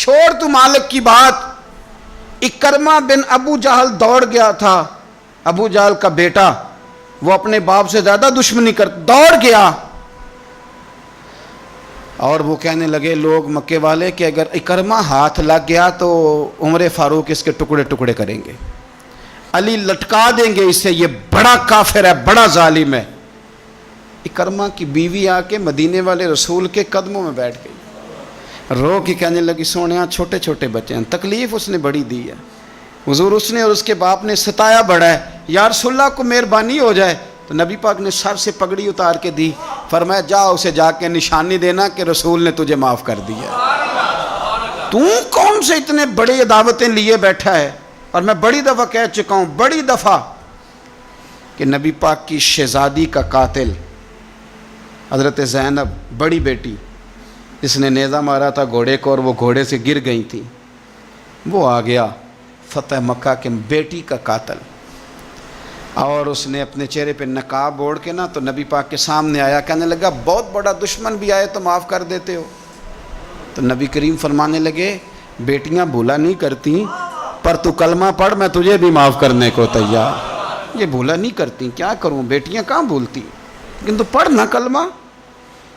چھوڑ تو مالک کی بات. اکرمہ بن ابو جہل دوڑ گیا تھا, ابو جہل کا بیٹا, وہ اپنے باپ سے زیادہ دشمنی دوڑ گیا, اور وہ کہنے لگے لوگ مکے والے کہ اگر اکرمہ ہاتھ لگ گیا تو عمر فاروق اس کے ٹکڑے ٹکڑے کریں گے, علی لٹکا دیں گے اسے, یہ بڑا کافر ہے, بڑا ظالم ہے. اکرمہ کی بیوی آ کے مدینے والے رسول کے قدموں میں بیٹھ گئی, رو کے کہنے لگی سونیا چھوٹے چھوٹے بچے ہیں, تکلیف اس نے بڑی دی ہے, حضور اس نے اور اس کے باپ نے ستایا بڑا ہے, یا رسول اللہ کو مہربانی ہو جائے. تو نبی پاک نے سر سے پگڑی اتار کے دی, فرمایا جا اسے جا کے نشانی دینا کہ رسول نے تجھے معاف کر دیا. تو کون سے اتنے بڑے دعوتیں لیے بیٹھا ہے؟ اور میں بڑی دفعہ کہہ چکا ہوں, بڑی دفعہ, کہ نبی پاک کی شہزادی کا قاتل حضرت زینب بڑی بیٹی, جس نے نیزہ مارا تھا گھوڑے کو اور وہ گھوڑے سے گر گئی تھی, وہ آ گیا فتح مکہ کے بیٹی کا قاتل, اور اس نے اپنے چہرے پہ نقاب اوڑھ کے نا تو نبی پاک کے سامنے آیا, کہنے لگا بہت بڑا دشمن بھی آئے تو معاف کر دیتے ہو. تو نبی کریم فرمانے لگے بیٹیاں بھولا نہیں کرتی, پر تو کلمہ پڑھ میں تجھے بھی معاف کرنے کو تیار. یہ بھولا نہیں کرتی, کیا کروں, بیٹیاں کہاں بھولتی, لیکن تو پڑھ نہ کلمہ.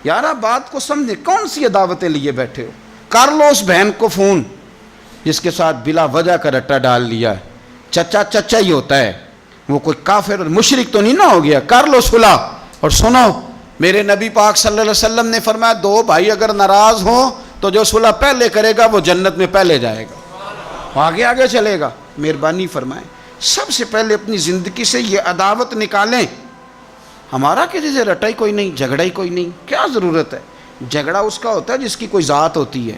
یارہ بات کو سمجھے, کون سی دعوتیں لیے بیٹھے ہو؟ کر لو اس بہن کو فون جس کے ساتھ بلا وجہ کا رٹا ڈال لیا ہے, چچا چچا ہی ہوتا ہے, وہ کوئی کافر اور مشرک تو نہیں نہ ہو گیا, کر لو صلح. اور سنو, میرے نبی پاک صلی اللہ علیہ وسلم نے فرمایا دو بھائی اگر ناراض ہوں تو جو صلح پہلے کرے گا وہ جنت میں پہلے جائے گا, آگے آگے چلے گا. مہربانی فرمائیں سب سے پہلے اپنی زندگی سے یہ عداوت نکالیں. ہمارا کسی سے رٹا ہی کوئی نہیں, جھگڑا ہی کوئی نہیں, کیا ضرورت ہے؟ جھگڑا اس کا ہوتا ہے جس کی کوئی ذات ہوتی ہے,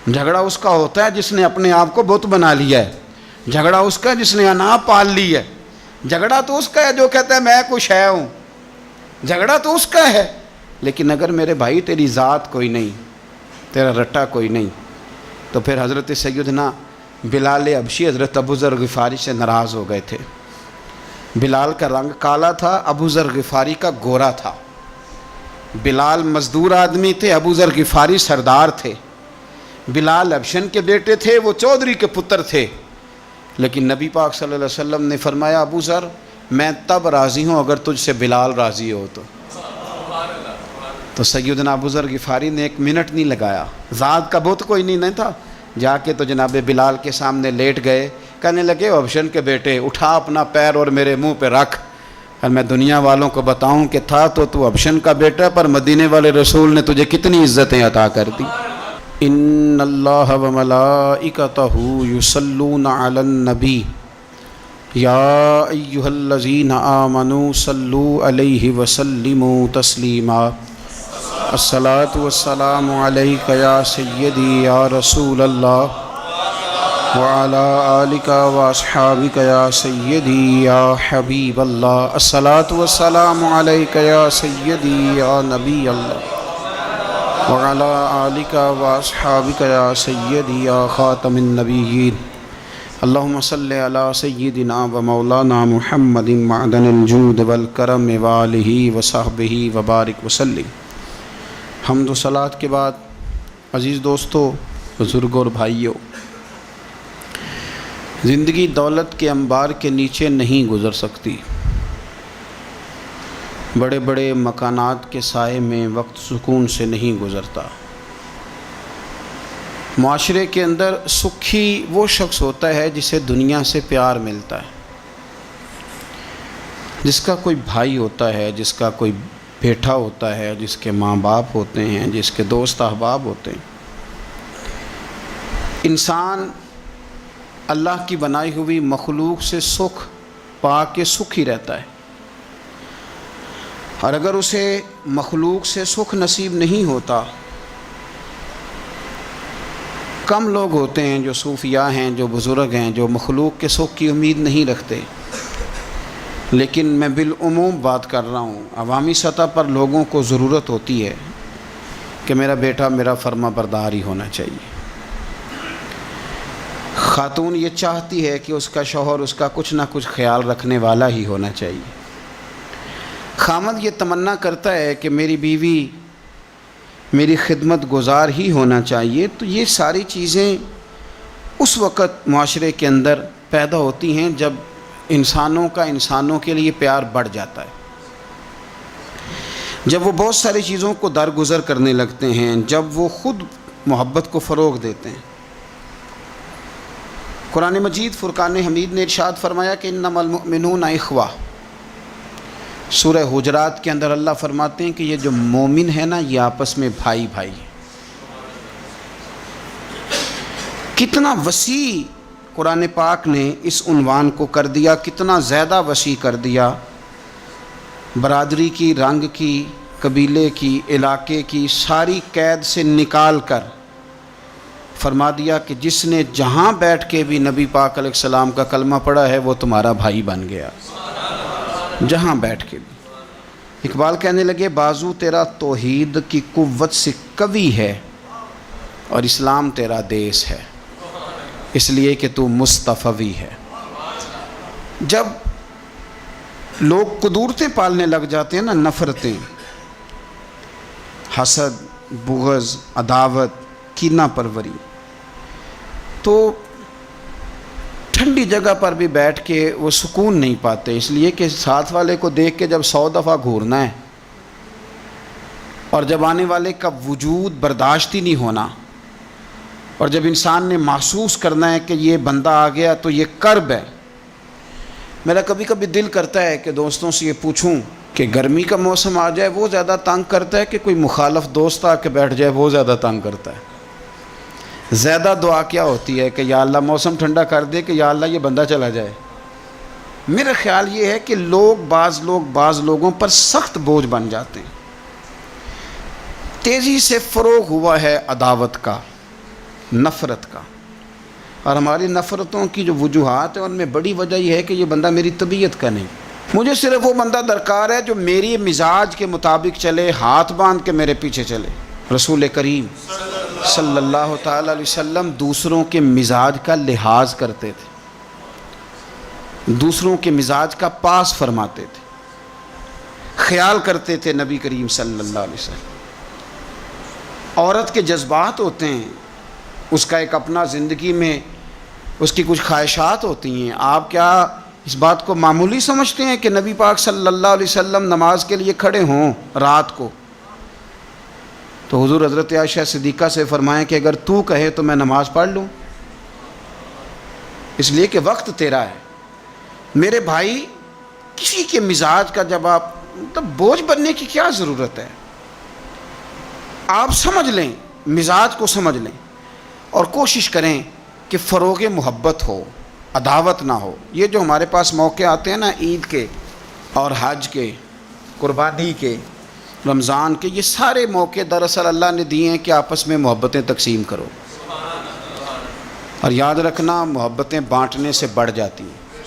جھگڑا اس کا ہوتا ہے جس نے اپنے آپ کو بت بنا لیا ہے, جھگڑا اس کا جس نے انا پال لی ہے, جھگڑا تو اس کا ہے جو کہتا ہے میں کچھ ہے ہوں, جھگڑا تو اس کا ہے. لیکن اگر میرے بھائی تیری ذات کوئی نہیں, تیرا رٹا کوئی نہیں, تو پھر حضرت سیدنا بلال حبشی حضرت ابو ذر غفاری سے ناراض ہو گئے تھے. بلال کا رنگ کالا تھا, ابو ذر غفاری کا گورا تھا. بلال مزدور آدمی تھے, ابو ذر غفاری سردار تھے. بلال حبشن کے بیٹے تھے, وہ چودھری کے پتر تھے. لیکن نبی پاک صلی اللہ علیہ وسلم نے فرمایا ابو ذر میں تب راضی ہوں اگر تجھ سے بلال راضی ہو تو سیدنا ابو ذر غفاری نے 1 منٹ نہیں لگایا, ذات کا بت کوئی نہیں تھا, جا کے تو جناب بلال کے سامنے لیٹ گئے, کہنے لگے حبشن کے بیٹے اٹھا اپنا پیر اور میرے منہ پہ رکھ, اور میں دنیا والوں کو بتاؤں کہ تھا تو حبشن کا بیٹا, پر مدینے والے رسول نے تجھے کتنی عزتیں عطا کر دی. ان اللہ و ملائکتہ یصلون علی النبی یا ایھا الذین آمنوا صلوا علیہ وسلموا تسلیما. الصلاۃ والسلام علیک یا سیدی یا رسول اللہ وعلی آلک واصحابک یا سیدی یا حبیب اللہ. الصلاۃ والسلام علیک یا سیدی یا نبی اللہ وعلی آلک واصحابک یا سیدی یا خاتم النبیین. اللہم صلی علی سیدنا و مولانا محمد معدن الجود والکرم وآلہ وصحبہ وبارک وسلم. حمد و صلاۃ کے بعد عزیز دوستو, بزرگوں اور بھائیوں, زندگی دولت کے انبار کے نیچے نہیں گزر سکتی. بڑے بڑے مکانات کے سائے میں وقت سکون سے نہیں گزرتا. معاشرے کے اندر سکھی وہ شخص ہوتا ہے جسے دنیا سے پیار ملتا ہے, جس کا کوئی بھائی ہوتا ہے, جس کا کوئی بیٹا ہوتا ہے, جس کے ماں باپ ہوتے ہیں, جس کے دوست احباب ہوتے ہیں. انسان اللہ کی بنائی ہوئی مخلوق سے سکھ پا کے سکھ ہی رہتا ہے, اور اگر اسے مخلوق سے سکھ نصیب نہیں ہوتا, کم لوگ ہوتے ہیں جو صوفیاء ہیں, جو بزرگ ہیں, جو مخلوق کے سکھ کی امید نہیں رکھتے. لیکن میں بالعموم بات کر رہا ہوں, عوامی سطح پر لوگوں کو ضرورت ہوتی ہے کہ میرا بیٹا میرا فرما بردار ہی ہونا چاہیے. خاتون یہ چاہتی ہے کہ اس کا شوہر اس کا کچھ نہ کچھ خیال رکھنے والا ہی ہونا چاہیے. خامد یہ تمنا کرتا ہے کہ میری بیوی میری خدمت گزار ہی ہونا چاہیے. تو یہ ساری چیزیں اس وقت معاشرے کے اندر پیدا ہوتی ہیں جب انسانوں کا انسانوں کے لیے پیار بڑھ جاتا ہے، جب وہ بہت ساری چیزوں کو درگزر کرنے لگتے ہیں، جب وہ خود محبت کو فروغ دیتے ہیں. قرآن مجید فرقان حمید نے ارشاد فرمایا کہ انما المؤمنون اخوہ. سورہ حجرات کے اندر اللہ فرماتے ہیں کہ یہ جو مومن ہے نا، یہ آپس میں بھائی بھائی ہیں. کتنا وسیع قرآن پاک نے اس عنوان کو کر دیا، کتنا زیادہ وسیع کر دیا. برادری کی، رنگ کی، قبیلے کی، علاقے کی ساری قید سے نکال کر فرما دیا کہ جس نے جہاں بیٹھ کے بھی نبی پاک علیہ السلام کا کلمہ پڑھا ہے وہ تمہارا بھائی بن گیا، جہاں بیٹھ کے بھی. اقبال کہنے لگے بازو تیرا توحید کی قوت سے قوی ہے اور اسلام تیرا دیس ہے، اس لیے کہ تو مصطفی ہے. جب لوگ قدورتیں پالنے لگ جاتے ہیں نا، نفرتیں، حسد، بغض، عداوت، کینہ پروری، تو ٹھنڈی جگہ پر بھی بیٹھ کے وہ سکون نہیں پاتے، اس لیے کہ ساتھ والے کو دیکھ کے جب 100 دفعہ گھورنا ہے اور جب آنے والے کا وجود برداشت ہی نہیں ہونا، اور جب انسان نے محسوس کرنا ہے کہ یہ بندہ آ گیا تو یہ کرب ہے. میرا کبھی کبھی دل کرتا ہے کہ دوستوں سے یہ پوچھوں کہ گرمی کا موسم آ جائے وہ زیادہ تنگ کرتا ہے کہ کوئی مخالف دوست آ کے بیٹھ جائے وہ زیادہ تنگ کرتا ہے؟ زیادہ دعا کیا ہوتی ہے کہ یا اللہ موسم ٹھنڈا کر دے، کہ یا اللہ یہ بندہ چلا جائے. میرا خیال یہ ہے کہ بعض لوگوں پر سخت بوجھ بن جاتے ہیں. تیزی سے فروغ ہوا ہے عداوت کا، نفرت کا، اور ہماری نفرتوں کی جو وجوہات ہیں ان میں بڑی وجہ یہ ہے کہ یہ بندہ میری طبیعت کا نہیں. مجھے صرف وہ بندہ درکار ہے جو میری مزاج کے مطابق چلے، ہاتھ باندھ کے میرے پیچھے چلے. رسول کریم صلی اللہ تعالی علیہ وسلم دوسروں کے مزاج کا لحاظ کرتے تھے، دوسروں کے مزاج کا پاس فرماتے تھے، خیال کرتے تھے. نبی کریم صلی اللہ علیہ وسلم، عورت کے جذبات ہوتے ہیں، اس کا ایک اپنا زندگی میں اس کی کچھ خواہشات ہوتی ہیں. آپ کیا اس بات کو معمولی سمجھتے ہیں کہ نبی پاک صلی اللہ علیہ وسلم نماز کے لیے کھڑے ہوں رات کو تو حضور حضرت عائشہ صدیقہ سے فرمائیں کہ اگر تو کہے تو میں نماز پڑھ لوں، اس لیے کہ وقت تیرا ہے. میرے بھائی، کسی کے مزاج کا جب آپ بوجھ بننے کی کیا ضرورت ہے؟ آپ سمجھ لیں، مزاج کو سمجھ لیں اور کوشش کریں کہ فروغ محبت ہو، عداوت نہ ہو. یہ جو ہمارے پاس موقع آتے ہیں نا، عید کے اور حج کے، قربانی کے، رمضان کے، یہ سارے موقع دراصل اللہ نے دیے ہیں کہ آپس میں محبتیں تقسیم کرو. اور یاد رکھنا، محبتیں بانٹنے سے بڑھ جاتی ہیں،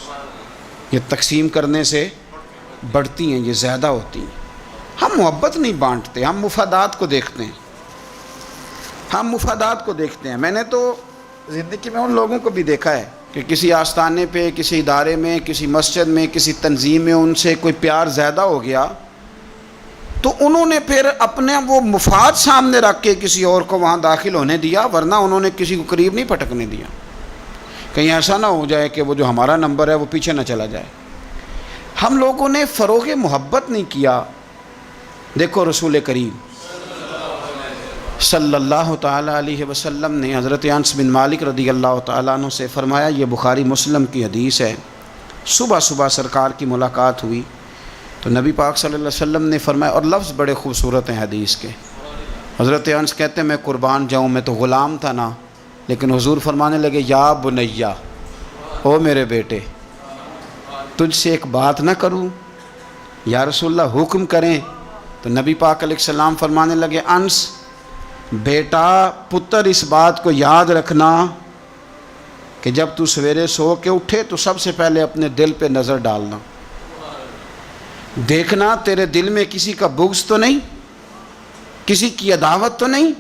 یہ تقسیم کرنے سے بڑھتی ہیں، یہ زیادہ ہوتی ہیں. ہم محبت نہیں بانٹتے، ہم مفادات کو دیکھتے ہیں، ہم مفادات کو دیکھتے ہیں. میں نے تو زندگی میں ان لوگوں کو بھی دیکھا ہے کہ کسی آستانے پہ، کسی ادارے میں، کسی مسجد میں، کسی تنظیم میں ان سے کوئی پیار زیادہ ہو گیا تو انہوں نے پھر اپنے وہ مفاد سامنے رکھ کے کسی اور کو وہاں داخل ہونے دیا، ورنہ انہوں نے کسی کو قریب نہیں پھٹکنے دیا. کہیں ایسا نہ ہو جائے کہ وہ جو ہمارا نمبر ہے وہ پیچھے نہ چلا جائے. ہم لوگوں نے فروغ محبت نہیں کیا. دیکھو رسول کریم صلی اللہ تعالیٰ علیہ وسلم نے حضرت انس بن مالک رضی اللہ تعالیٰ عنہ سے فرمایا، یہ بخاری مسلم کی حدیث ہے، صبح صبح سرکار کی ملاقات ہوئی تو نبی پاک صلی اللہ علیہ وسلم نے فرمایا، اور لفظ بڑے خوبصورت ہیں حدیث کے. حضرت انس کہتے ہیں میں قربان جاؤں، میں تو غلام تھا نا، لیکن حضور فرمانے لگے، یا بنیا، او میرے بیٹے، تجھ سے ایک بات نہ کروں؟ یا رسول اللہ حکم کریں. تو نبی پاک علیہ السلام فرمانے لگے، انس بیٹا، پتر، اس بات کو یاد رکھنا کہ جب تو سویرے سو کے اٹھے تو سب سے پہلے اپنے دل پہ نظر ڈالنا، دیکھنا تیرے دل میں کسی کا بغض تو نہیں، کسی کی عداوت تو نہیں،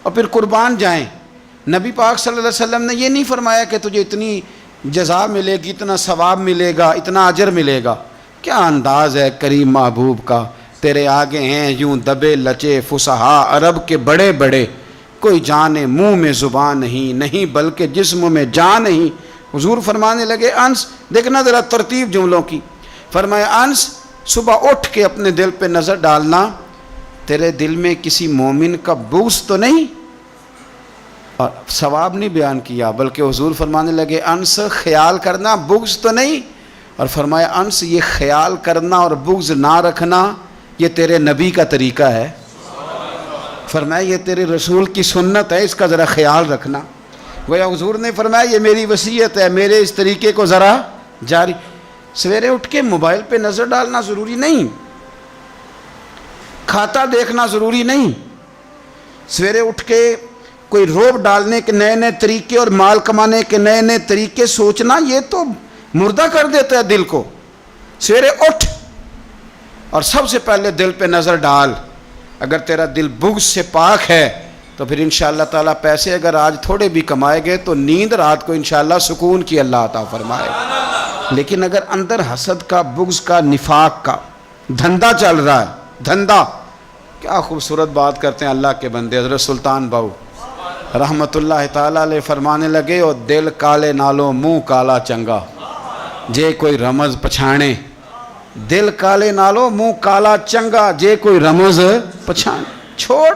اور پھر قربان جائیں. نبی پاک صلی اللہ علیہ وسلم نے یہ نہیں فرمایا کہ تجھے اتنی جزا ملے گی، اتنا ثواب ملے گا، اتنا اجر ملے گا. کیا انداز ہے کریم محبوب کا تیرے آگے ہیں یوں دبے لچے فصحا عرب کے بڑے بڑے، کوئی جانے منہ میں زبان نہیں بلکہ جسم میں جان نہیں۔ حضور فرمانے لگے انس، دیکھنا ذرا ترتیب جملوں کی، فرمایا انس صبح اٹھ کے اپنے دل پہ نظر ڈالنا، تیرے دل میں کسی مومن کا بغض تو نہیں؟ اور ثواب نہیں بیان کیا، بلکہ حضور فرمانے لگے انس خیال کرنا، بغض تو نہیں؟ اور فرمایا انس یہ خیال کرنا اور بغض نہ رکھنا یہ تیرے نبی کا طریقہ ہے، فرمایا یہ تیرے رسول کی سنت ہے، اس کا ذرا خیال رکھنا۔ گویا حضور نے فرمایا یہ میری وصیت ہے، میرے اس طریقے کو ذرا جاری۔ سویرے اٹھ کے موبائل پہ نظر ڈالنا ضروری نہیں، کھاتا دیکھنا ضروری نہیں، سویرے اٹھ کے کوئی روب ڈالنے کے نئے نئے طریقے اور مال کمانے کے نئے نئے طریقے سوچنا یہ تو مردہ کر دیتا ہے دل کو۔ سویرے اٹھ اور سب سے پہلے دل پہ نظر ڈال، اگر تیرا دل بغض سے پاک ہے تو پھر انشاءاللہ تعالیٰ پیسے اگر آج تھوڑے بھی کمائے گئے تو نیند رات کو انشاءاللہ سکون کی اللہ عطا فرمائے، لیکن اگر اندر حسد کا، بغض کا، نفاق کا دھندا چل رہا ہے، دھندا، کیا خوبصورت بات کرتے ہیں اللہ کے بندے حضرت سلطان باؤ رحمت اللہ تعالیٰ علیہ فرمانے لگے، اور دل کالے نالوں منہ کالا چنگا، جے کوئی رمز پچھانے، دل کالے نالوں منہ کالا چنگا، جے کوئی رمز پچھانے۔ چھوڑ،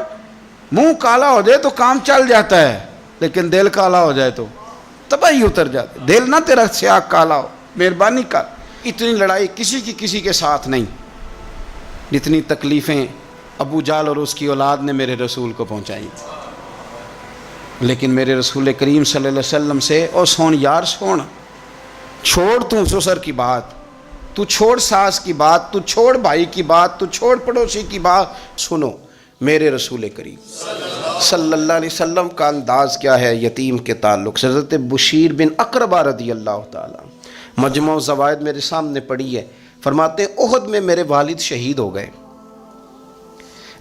منہ کالا ہو جائے تو کام چل جاتا ہے، لیکن دل کالا ہو جائے تو تباہی اتر جاتی۔ دل نہ تیرا سیاہ کالا ہو، مہربانی کر۔ اتنی لڑائی کسی کی کسی کے ساتھ نہیں جتنی تکلیفیں ابو جال اور اس کی اولاد نے میرے رسول کو پہنچائی، لیکن میرے رسول کریم صلی اللہ علیہ وسلم سے او سون یار سون، چھوڑ تو سسر کی بات، تو چھوڑ ساس کی بات، تو چھوڑ بھائی کی بات، تو چھوڑ پڑوسی کی بات، سنو میرے رسول کریم صلی اللہ علیہ وسلم کا انداز کیا ہے یتیم کے تعلق سے۔ حضرت بشیر بن اقربہ رضی اللہ تعالیٰ، مجموع زوائد میرے سامنے پڑھی ہے، فرماتے ہیں احد میں میرے والد شہید ہو گئے،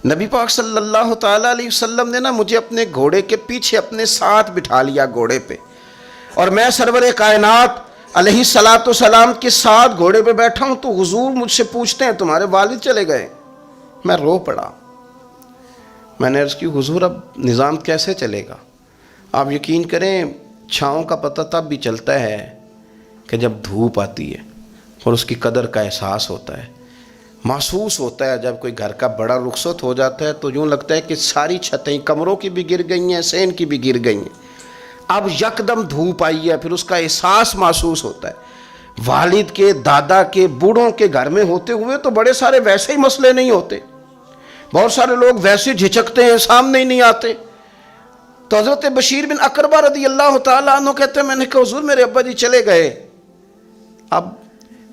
نبی پاک صلی اللہ تعالیٰ علیہ وسلم نے مجھے اپنے گھوڑے کے پیچھے اپنے ساتھ بٹھا لیا گھوڑے پہ، اور میں سرور کائنات علیہ الصلوۃ والسلام کے ساتھ گھوڑے پہ بیٹھا ہوں، تو حضور مجھ سے پوچھتے ہیں تمہارے والد چلے گئے؟ میں رو پڑا، میں نے عرض کی حضور اب نظام کیسے چلے گا؟ آپ یقین کریں چھاؤں کا پتہ تب بھی چلتا ہے کہ جب دھوپ آتی ہے اور اس کی قدر کا احساس ہوتا ہے، محسوس ہوتا ہے۔ جب کوئی گھر کا بڑا رخصت ہو جاتا ہے تو یوں لگتا ہے کہ ساری چھتیں کمروں کی بھی گر گئی ہیں، سین کی بھی گر گئی ہیں، اب یکدم دھوپ آئی ہے، پھر اس کا احساس محسوس ہوتا ہے۔ والد کے، دادا کے، بوڑھوں کے گھر میں ہوتے ہوئے تو بڑے سارے ویسے ہی مسئلے نہیں ہوتے، بہت سارے لوگ ویسے جھجکتے ہیں، سامنے ہی نہیں آتے۔ تو حضرت بشیر بن اقربہ رضی اللہ تعالیٰ عنہ کہتے ہیں میں نے کہا حضور میرے ابا جی چلے گئے، اب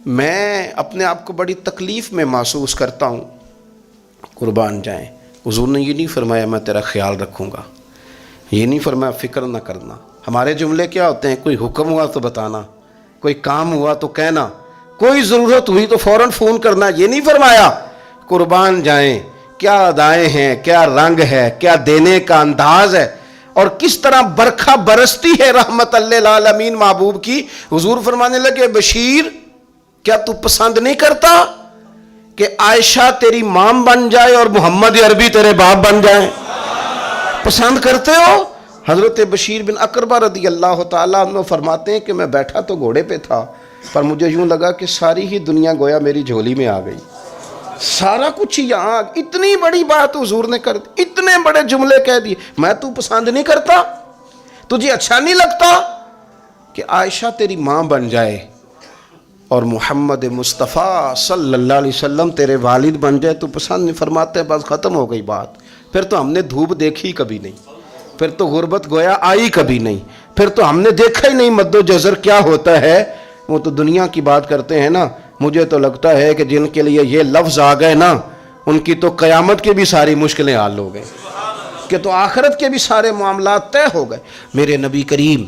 میں اپنے آپ کو بڑی تکلیف میں محسوس کرتا ہوں، قربان جائیں۔ حضور نے یہ نہیں فرمایا میں تیرا خیال رکھوں گا، یہ نہیں فرمایا فکر نہ کرنا۔ ہمارے جملے کیا ہوتے ہیں؟ کوئی حکم ہوا تو بتانا، کوئی کام ہوا تو کہنا، کوئی ضرورت ہوئی تو فوراً فون کرنا، یہ نہیں فرمایا۔ قربان جائیں کیا ادائیں ہیں، کیا رنگ ہے، کیا دینے کا انداز ہے، اور کس طرح برکھا برستی ہے رحمت للعالمین محبوب کی۔ حضور فرمانے لگے بشیر کیا تو پسند نہیں کرتا کہ عائشہ تیری ماں بن جائے اور محمد عربی تیرے باپ بن جائیں؟ پسند کرتے ہو؟ حضرت بشیر بن اقربہ رضی اللہ تعالیٰ عنہ فرماتے ہیں کہ میں بیٹھا تو گھوڑے پہ تھا، پر مجھے یوں لگا کہ ساری ہی دنیا گویا میری جھولی میں آ گئی، سارا کچھ ہی یہاں، اتنی بڑی بات حضور نے کر دی، اتنے بڑے جملے کہہ دیے۔ میں تو پسند نہیں کرتا؟ تجھے اچھا نہیں لگتا کہ عائشہ تیری ماں بن جائے اور محمد مصطفیٰ صلی اللہ علیہ وسلم تیرے والد بن جائے؟ تو پسند نہیں فرماتے، بس ختم ہو گئی بات۔ پھر تو ہم نے دھوپ دیکھی کبھی نہیں، پھر تو غربت گویا آئی کبھی نہیں، پھر تو ہم نے دیکھا ہی نہیں مد و جزر کیا ہوتا ہے۔ وہ تو دنیا کی بات کرتے ہیں نا، مجھے تو لگتا ہے کہ جن کے لیے یہ لفظ آ گئے نا ان کی تو قیامت کی بھی ساری مشکلیں حل ہو گئیں، کہ تو آخرت کے بھی سارے معاملات طے ہو گئے۔ میرے نبی کریم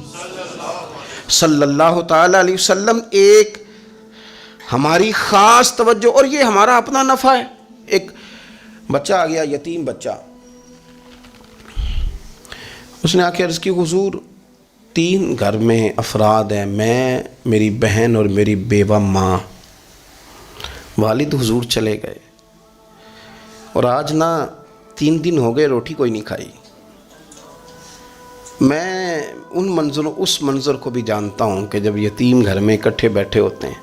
صلی اللہ تعالیٰ علیہ وسلم ایک ہماری خاص توجہ، اور یہ ہمارا اپنا نفع ہے۔ ایک بچہ آ گیا، یتیم بچہ، اس نے آ کے عرض کی حضور 3 گھر میں افراد ہیں، میں، میری بہن اور میری بیوہ ماں، والد حضور چلے گئے، اور آج نہ 3 دن ہو گئے روٹی کوئی نہیں کھائی۔ میں اس منظر کو بھی جانتا ہوں کہ جب یتیم گھر میں اکٹھے بیٹھے ہوتے ہیں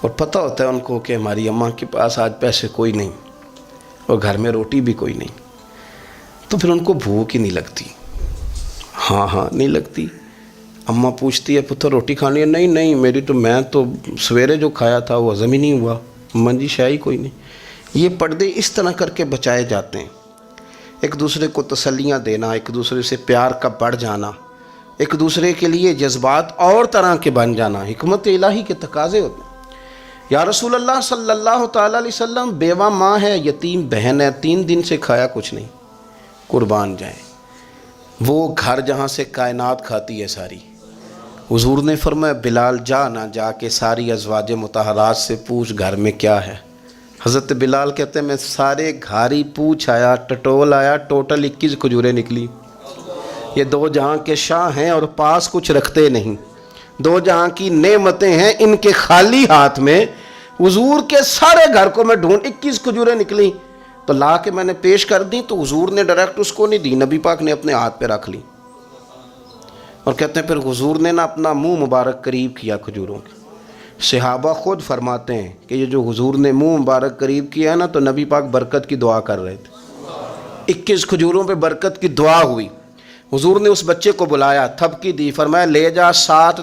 اور پتہ ہوتا ہے ان کو کہ ہماری اماں کے پاس آج پیسے کوئی نہیں اور گھر میں روٹی بھی کوئی نہیں، تو پھر ان کو بھوک ہی نہیں لگتی۔ ہاں نہیں لگتی۔ اماں پوچھتی ہے پتر روٹی کھانی ہے؟ نہیں میں تو سویرے جو کھایا تھا وہ ہضم ہی نہیں ہوا۔ اماں جی شاید ہی کوئی نہیں۔ یہ پردے اس طرح کر کے بچائے جاتے ہیں، ایک دوسرے کو تسلیاں دینا، ایک دوسرے سے پیار کا بڑھ جانا، ایک دوسرے کے لیے جذبات اور طرح کے بن جانا، حکمت الہی کے تقاضے ہوتے ہیں۔ یا رسول اللہ صلی اللہ تعالیٰ علیہ وسلم، بیوہ ماں ہے، یتیم بہن ہے، 3 دن سے کھایا کچھ نہیں، قربان جائیں۔ وہ گھر جہاں سے کائنات کھاتی ہے ساری، حضور نے فرمایا بلال جا کے ساری ازواج مطہرات سے پوچھ گھر میں کیا ہے۔ حضرت بلال کہتے ہیں میں سارے گھاری پوچھ آیا، ٹٹول آیا، ٹوٹل 21 کھجوریں نکلی۔ یہ 2 جہاں کے شاہ ہیں اور پاس کچھ رکھتے نہیں، 2 جہاں کی نعمتیں ہیں، ان کے خالی ہاتھ میں حضور کے سارے گھر کو میں ڈھونڈ 21 کھجوریں نکلی تو لا کے میں نے پیش کر دی، تو حضور نے ڈائریکٹ اس کو نہیں دی، نبی پاک نے اپنے ہاتھ پہ رکھ لی، اور کہتے ہیں پھر حضور نے نا اپنا منہ مبارک قریب کیا کھجوروں کے۔ صحابہ خود فرماتے ہیں کہ یہ جو حضور نے منہ مبارک قریب کیا نا تو نبی پاک برکت کی دعا کر رہے تھے، 21 کھجوروں پہ برکت کی دعا ہوئی۔ حضور نے اس بچے کو بلایا، تھپکی دی، فرمایا لے جا 7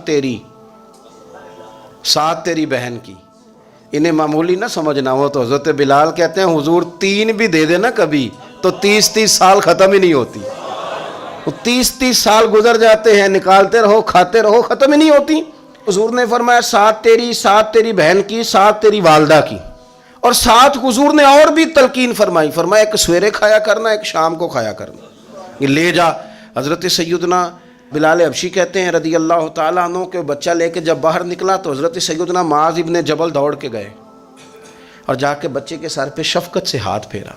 تیری بہن کی۔ انہیں معمولی نہ سمجھنا ہو تو حضرت بلال کہتے ہیں حضور 3 بھی دے دینا کبھی تو 30 سال ختم ہی نہیں ہوتی، 30 سال گزر جاتے ہیں، نکالتے رہو کھاتے رہو، ختم ہی نہیں ہوتی۔ حضور نے فرمایا 7 تیری بہن کی، 7 تیری والدہ کی، اور 7 حضور نے اور بھی تلقین فرمایا ایک سویرے کھایا کرنا، ایک شام کو کھایا کرنا، یہ لے جا۔ حضرت سیدنا بلال حبشی کہتے ہیں رضی اللہ تعالیٰ عنہ کہ بچہ لے کے جب باہر نکلا تو حضرت سیدنا معاذ ابن جبل دوڑ کے گئے اور جا کے بچے کے سر پہ شفقت سے ہاتھ پھیرا،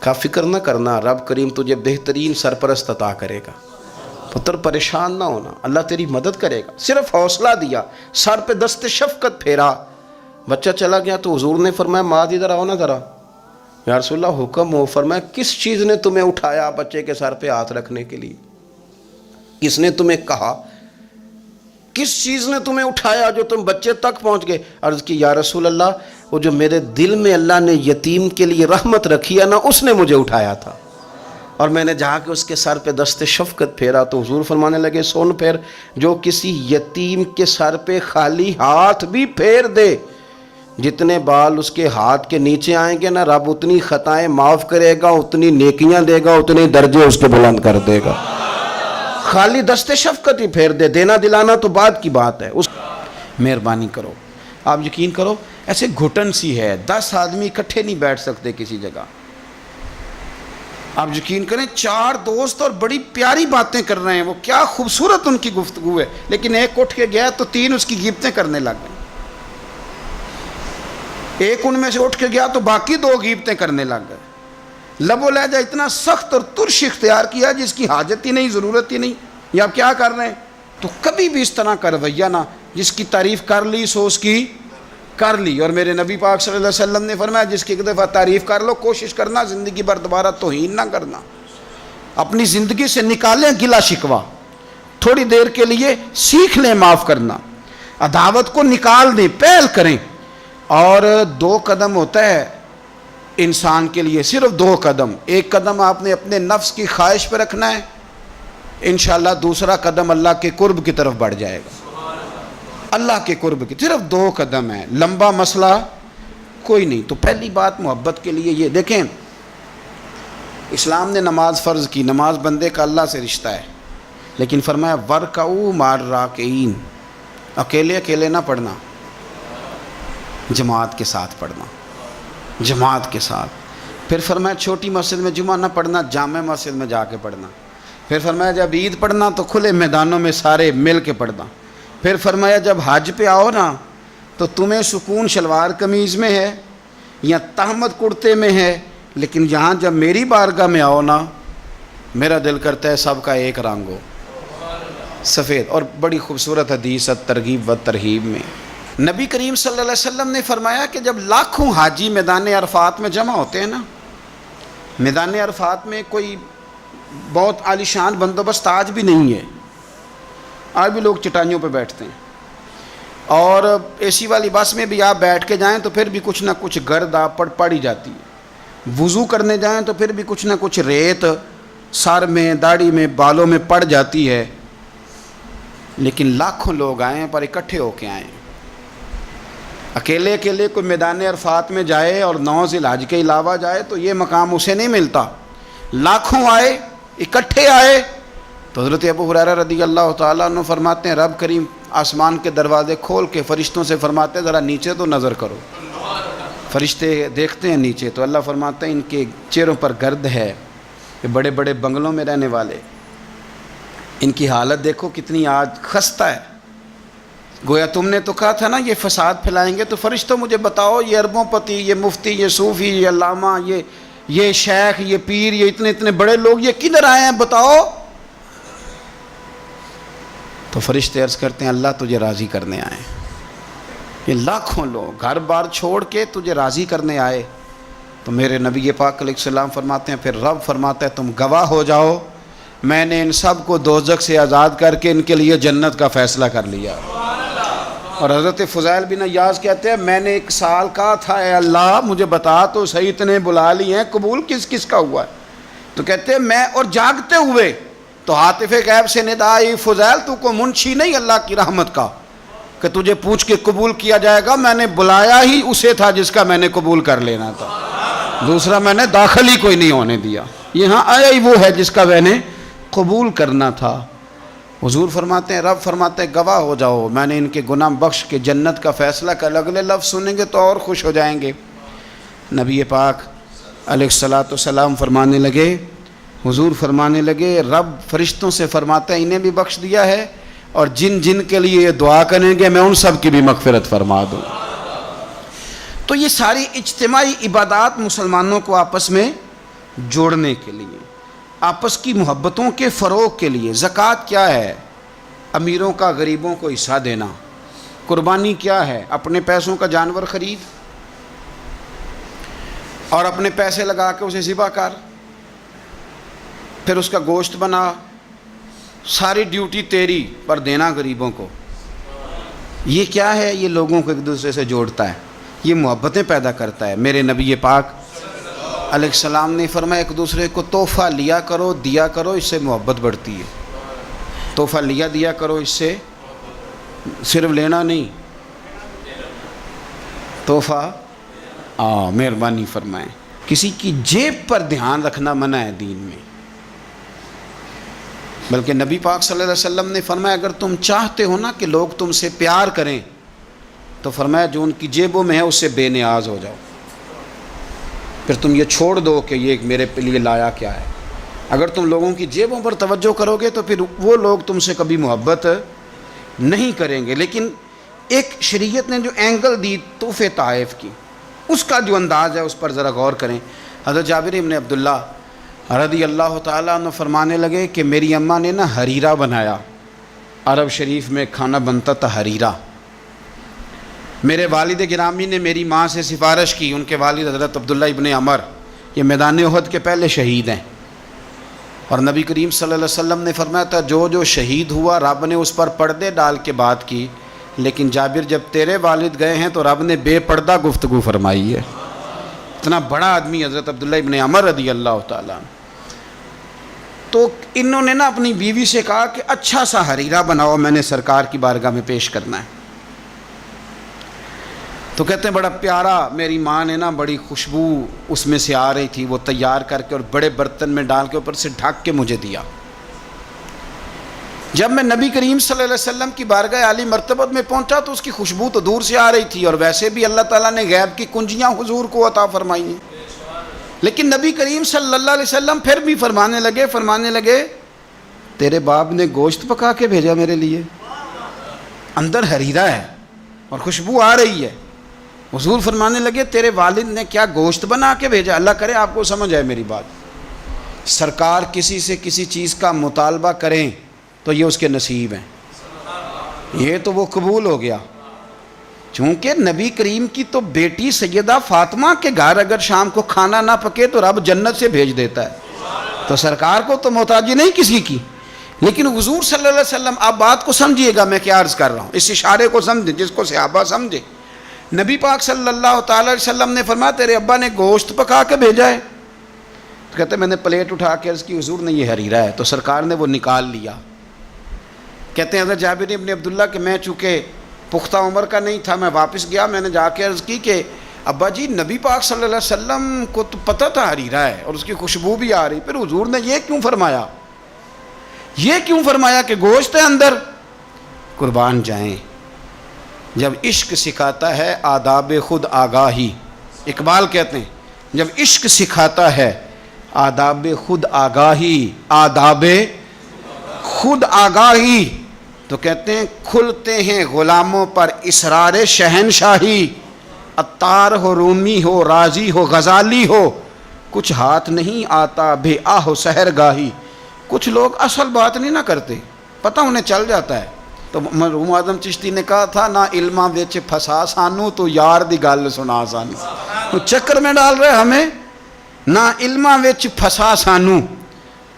کہا فکر نہ کرنا، رب کریم تجھے بہترین سرپرست عطا کرے گا، پتر پریشان نہ ہونا، اللہ تیری مدد کرے گا۔ صرف حوصلہ دیا، سر پہ دست شفقت پھیرا، بچہ چلا گیا تو حضور نے فرمایا معاذ ادھر آؤ نا ذرا۔ یا رسول اللہ حکم ہو۔ فرمایا کس چیز نے تمہیں اٹھایا بچے کے سر پہ ہاتھ رکھنے کے لیے؟ کس نے تمہیں کہا؟ کس چیز نے تمہیں اٹھایا جو تم بچے تک پہنچ گئے؟ عرض کی یا رسول اللہ وہ جو میرے دل میں اللہ نے یتیم کے لیے رحمت رکھی ہے نا، اس نے مجھے اٹھایا تھا، اور میں نے جا کے اس کے سر پہ دست شفقت پھیرا تو حضور فرمانے لگے سن پھر، جو کسی یتیم کے سر پہ خالی ہاتھ بھی پھیر دے، جتنے بال اس کے ہاتھ کے نیچے آئیں گے نا، رب اتنی خطائیں معاف کرے گا، اتنی نیکیاں دے گا، اتنے درجے اس کے بلند کر دے گا۔ خالی دست شفقت ہی پھیر دے، دینا دلانا تو بعد کی بات ہے۔ مہربانی کرو، آپ یقین کرو ایسے گھٹن سی ہے، 10 آدمی اکٹھے نہیں بیٹھ سکتے کسی جگہ۔ آپ یقین کریں 4 دوست اور بڑی پیاری باتیں کر رہے ہیں، وہ کیا خوبصورت ان کی گفتگو ہے، لیکن ایک اٹھ کے گیا تو 3 اس کی غیبتیں کرنے لگ گئے، ایک ان میں سے اٹھ کے گیا تو باقی 2 غیبتیں کرنے لگ گئے۔ لب و لہجہ اتنا سخت اور ترش اختیار کیا جس کی حاجت ہی نہیں، ضرورت ہی نہیں، یہ آپ کیا کر رہے ہیں؟ تو کبھی بھی اس طرح کا رویہ نہ، جس کی تعریف کر لی سو اس کی کر لی، اور میرے نبی پاک صلی اللہ علیہ وسلم نے فرمایا جس کی ایک دفعہ تعریف کر لو کوشش کرنا زندگی بھر دوبارہ توہین نہ کرنا، اپنی زندگی سے نکالیں گلا شکوہ، تھوڑی دیر کے لیے سیکھ لیں معاف کرنا، عداوت کو نکال دیں، پہل کریں۔ اور 2 قدم ہوتا ہے انسان کے لیے، صرف 2 قدم، ایک قدم آپ نے اپنے نفس کی خواہش پہ رکھنا ہے، انشاءاللہ دوسرا قدم اللہ کے قرب کی طرف بڑھ جائے گا، اللہ کے قرب کی، صرف 2 قدم ہے، لمبا مسئلہ کوئی نہیں۔ تو پہلی بات محبت کے لیے یہ دیکھیں، اسلام نے نماز فرض کی، نماز بندے کا اللہ سے رشتہ ہے، لیکن فرمایا وَرْكَعُوا مَعَ الرَّاكِعِينَ، اکیلے نہ پڑھنا، جماعت کے ساتھ پڑھنا، جماعت کے ساتھ۔ پھر فرمایا چھوٹی مسجد میں جمعہ نہ پڑھنا، جامع مسجد میں جا کے پڑھنا۔ پھر فرمایا جب عید پڑھنا تو کھلے میدانوں میں سارے مل کے پڑھنا۔ پھر فرمایا جب حج پہ آؤ نا تو تمہیں سکون شلوار قمیض میں ہے یا تہمت کرتے میں ہے، لیکن یہاں جب میری بارگاہ میں آؤ نا میرا دل کرتا ہے سب کا ایک رنگ ہو، سفید۔ اور بڑی خوبصورت حدیث ترغیب و ترہیب میں نبی کریم صلی اللہ علیہ وسلم نے فرمایا کہ جب لاکھوں حاجی میدان عرفات میں جمع ہوتے ہیں نا، میدان عرفات میں کوئی بہت عالیشان بندوبست آج بھی نہیں ہے، آج بھی لوگ چٹائیوں پہ بیٹھتے ہیں، اور اے سی والی بس میں بھی آپ بیٹھ کے جائیں تو پھر بھی کچھ نہ کچھ گرد آپ پر پڑی جاتی ہے، وضو کرنے جائیں تو پھر بھی کچھ نہ کچھ ریت سر میں، داڑھی میں، بالوں میں پڑ جاتی ہے، لیکن لاکھوں لوگ آئیں پر اکٹھے ہو کے آئیں۔ اکیلے اکیلے کوئی میدان عرفات میں جائے اور 9 ذی الحج کے علاوہ جائے تو یہ مقام اسے نہیں ملتا، لاکھوں آئے، اکٹھے آئے تو حضرت ابو ہریرہ رضی اللہ تعالیٰ عنہ فرماتے ہیں رب کریم آسمان کے دروازے کھول کے فرشتوں سے فرماتے ہیں ذرا نیچے تو نظر کرو۔ فرشتے دیکھتے ہیں نیچے تو اللہ فرماتے ہیں ان کے چہروں پر گرد ہے، یہ بڑے بڑے بنگلوں میں رہنے والے، ان کی حالت دیکھو کتنی آج خستہ ہے، گویا تم نے تو کہا تھا نا یہ فساد پھیلائیں گے، تو فرشتوں مجھے بتاؤ یہ اربوں پتی، یہ مفتی، یہ صوفی، یہ علامہ، یہ شیخ، یہ پیر، یہ اتنے بڑے لوگ یہ کدھر آئے ہیں بتاؤ؟ تو فرشتے عرض کرتے ہیں اللہ تجھے راضی کرنے آئے ہیں، یہ لاکھوں لوگ گھر بار چھوڑ کے تجھے راضی کرنے آئے۔ تو میرے نبی پاک علیہ السلام فرماتے ہیں پھر رب فرماتا ہے تم گواہ ہو جاؤ میں نے ان سب کو دوزخ سے آزاد کر کے ان کے لیے جنت کا فیصلہ کر لیا۔ اور حضرت فضیل بن عیاض کہتے ہیں میں نے 1 سال کہا تھا اے اللہ مجھے بتا تو صحیح، اتنے بلا لی ہیں، قبول کس کس کا ہوا ہے؟ تو کہتے ہیں میں اور جاگتے ہوئے تو عاطف غیب سے ندا آئی فضیل تو کو منشی نہیں اللہ کی رحمت کا کہ تجھے پوچھ کے قبول کیا جائے گا، میں نے بلایا ہی اسے تھا جس کا میں نے قبول کر لینا تھا، دوسرا میں نے داخل ہی کوئی نہیں ہونے دیا، یہاں آیا ہی وہ ہے جس کا میں نے قبول کرنا تھا۔ حضور فرماتے ہیں رب فرماتے ہیں گواہ ہو جاؤ میں نے ان کے گناہ بخش کے جنت کا فیصلہ کر، اگلے لفظ سنیں گے تو اور خوش ہو جائیں گے۔ نبی پاک علیہ الصلاۃ والسلام فرمانے لگے، حضور فرمانے لگے رب فرشتوں سے فرماتا ہے انہیں بھی بخش دیا ہے اور جن جن کے لیے یہ دعا کریں گے میں ان سب کی بھی مغفرت فرما دوں۔ تو یہ ساری اجتماعی عبادات مسلمانوں کو آپس میں جوڑنے کے لیے، آپس کی محبتوں کے فروغ کے لیے۔ زکوٰۃ کیا ہے؟ امیروں کا غریبوں کو حصہ دینا۔ قربانی کیا ہے؟ اپنے پیسوں کا جانور خرید اور اپنے پیسے لگا کے اسے ذبح کر، پھر اس کا گوشت بنا، ساری ڈیوٹی تیری پر دینا غریبوں کو۔ یہ کیا ہے؟ یہ لوگوں کو ایک دوسرے سے جوڑتا ہے، یہ محبتیں پیدا کرتا ہے۔ میرے نبی پاک علیہ السلام نے فرمایا ایک دوسرے کو تحفہ لیا کرو، دیا کرو، اس سے محبت بڑھتی ہے۔ تحفہ دیا کرو، اس سے صرف لینا نہیں، تحفہ مہربانی فرمائیں۔ کسی کی جیب پر دھیان رکھنا منع ہے دین میں، بلکہ نبی پاک صلی اللہ علیہ وسلم نے فرمایا اگر تم چاہتے ہو نا کہ لوگ تم سے پیار کریں تو فرمایا جو ان کی جیبوں میں ہے اس سے بے نیاز ہو جاؤ، پھر تم یہ چھوڑ دو کہ یہ میرے لیے لایا کیا ہے۔ اگر تم لوگوں کی جیبوں پر توجہ کرو گے تو پھر وہ لوگ تم سے کبھی محبت نہیں کریں گے۔ لیکن ایک شریعت نے جو اینگل دی تحفے طائف کی، اس کا جو انداز ہے اس پر ذرا غور کریں۔ حضرت جابر بن عبداللہ رضی اللہ تعالیٰ عنہ فرمانے لگے کہ میری اماں نے نا حریرہ بنایا، عرب شریف میں کھانا بنتا تھا حریرہ۔ میرے والد گرامی نے میری ماں سے سفارش کی، ان کے والد حضرت عبداللہ ابن عمر یہ میدان احد کے پہلے شہید ہیں، اور نبی کریم صلی اللہ علیہ وسلم نے فرمایا تھا جو جو شہید ہوا رب نے اس پر پردے ڈال کے بات کی، لیکن جابر جب تیرے والد گئے ہیں تو رب نے بے پردہ گفتگو فرمائی ہے۔ اتنا بڑا آدمی حضرت عبداللہ ابن عمر رضی اللہ تعالیٰ عنہ۔ تو انہوں نے نا اپنی بیوی سے کہا کہ اچھا سا حریرہ بناؤ، میں نے سرکار کی بارگاہ میں پیش کرنا ہے۔ تو کہتے ہیں بڑا پیارا، میری ماں نے نا بڑی خوشبو اس میں سے آ رہی تھی، وہ تیار کر کے اور بڑے برتن میں ڈال کے اوپر سے ڈھک کے مجھے دیا۔ جب میں نبی کریم صلی اللہ علیہ وسلم کی بارگاہ عالی مرتبت میں پہنچا تو اس کی خوشبو تو دور سے آ رہی تھی، اور ویسے بھی اللہ تعالیٰ نے غیب کی کنجیاں حضور کو عطا فرمائی ہیں، لیکن نبی کریم صلی اللہ علیہ وسلم پھر بھی فرمانے لگے تیرے باپ نے گوشت پکا کے بھیجا میرے لیے، اندر حریرہ ہے اور خوشبو آ رہی ہے۔ حضور فرمانے لگے تیرے والد نے کیا گوشت بنا کے بھیجا؟ اللہ کرے آپ کو سمجھ آئے میری بات۔ سرکار کسی سے کسی چیز کا مطالبہ کریں تو یہ اس کے نصیب ہیں، یہ تو وہ قبول ہو گیا، چونکہ نبی کریم کی تو بیٹی سیدہ فاطمہ کے گھر اگر شام کو کھانا نہ پکے تو رب جنت سے بھیج دیتا ہے، تو سرکار کو تو محتاجی نہیں کسی کی. لیکن حضور صلی اللہ علیہ وسلم، آپ بات کو سمجھیے گا میں کیا عرض کر رہا ہوں، اس اشارے کو سمجھیں جس کو صحابہ سمجھے. نبی پاک صلی اللہ تعالی علیہ وسلم نے فرمایا تیرے ابا نے گوشت پکا کے بھیجا ہے. تو کہتے میں نے پلیٹ اٹھا کے عرض کی حضور نے یہ حریرہ ہے، تو سرکار نے وہ نکال لیا. کہتے ہیں حضرت جابر ابن عبداللہ کہ میں چونکہ پختہ عمر کا نہیں تھا، میں واپس گیا، میں نے جا کے عرض کی کہ ابا جی نبی پاک صلی اللہ علیہ وسلم کو تو پتہ تھا حریرہ ہے اور اس کی خوشبو بھی آ رہی، پھر حضور نے یہ کیوں فرمایا، یہ کیوں فرمایا کہ گوشت ہے اندر؟ قربان جائیں، جب عشق سکھاتا ہے آداب خود آگاہی، اقبال کہتے ہیں جب عشق سکھاتا ہے آداب خود آگاہی، آداب خود آگاہی، تو کہتے ہیں کھلتے ہیں غلاموں پر اسرار شہنشاہی. عطار ہو، رومی ہو، رازی ہو، غزالی ہو، کچھ ہاتھ نہیں آتا بے آہ سحر گاہی. کچھ لوگ اصل بات نہیں نہ کرتے، پتہ انہیں چل جاتا ہے. تو مرحوم اعظم چشتی نے کہا تھا نہ علماں وچ پھسا سانو تو یار دی گل سنا سانو. تو چکر میں ڈال رہے ہمیں، نہ علماں وچ پھسا سانو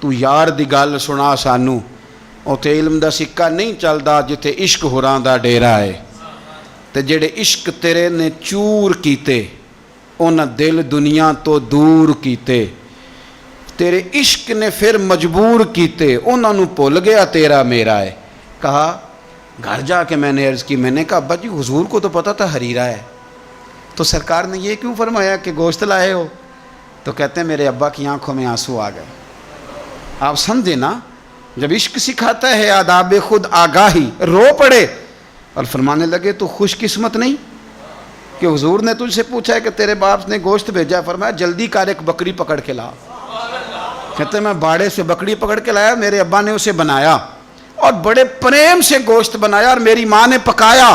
تو یار دی گل سنا سانو. اتنے علم دا سکہ نہیں چلدا جتھے عشق ہوراں دا ڈیرا ہے. تے جڑے عشق تیرے نے چور کیتے انہاں دل دنیا تو دور کیتے. تیرے عشق نے پھر مجبور کیتے انہاں نو بھول گیا تیرا میرا ہے. کہا گھر جا کے میں نے عرض کی، میں نے کہا ابا جی حضور کو تو پتہ تھا حریرہ ہے، تو سرکار نے یہ کیوں فرمایا کہ گوشت لائے ہو؟ تو کہتے ہیں میرے ابا کی آنکھوں میں آنسو آ گئے. آپ سمجھے نا، جب عشق سکھاتا ہے آداب خود آگاہی، رو پڑے اور فرمانے لگے تو خوش قسمت نہیں کہ حضور نے تجھ سے پوچھا ہے کہ تیرے باپ نے گوشت بھیجا ہے، فرمایا جلدی کر ایک بکری پکڑ کے لا. کہتے ہیں میں باڑے سے بکری پکڑ کے لایا، میرے ابا نے اسے بنایا اور بڑے پریم سے گوشت بنایا اور میری ماں نے پکایا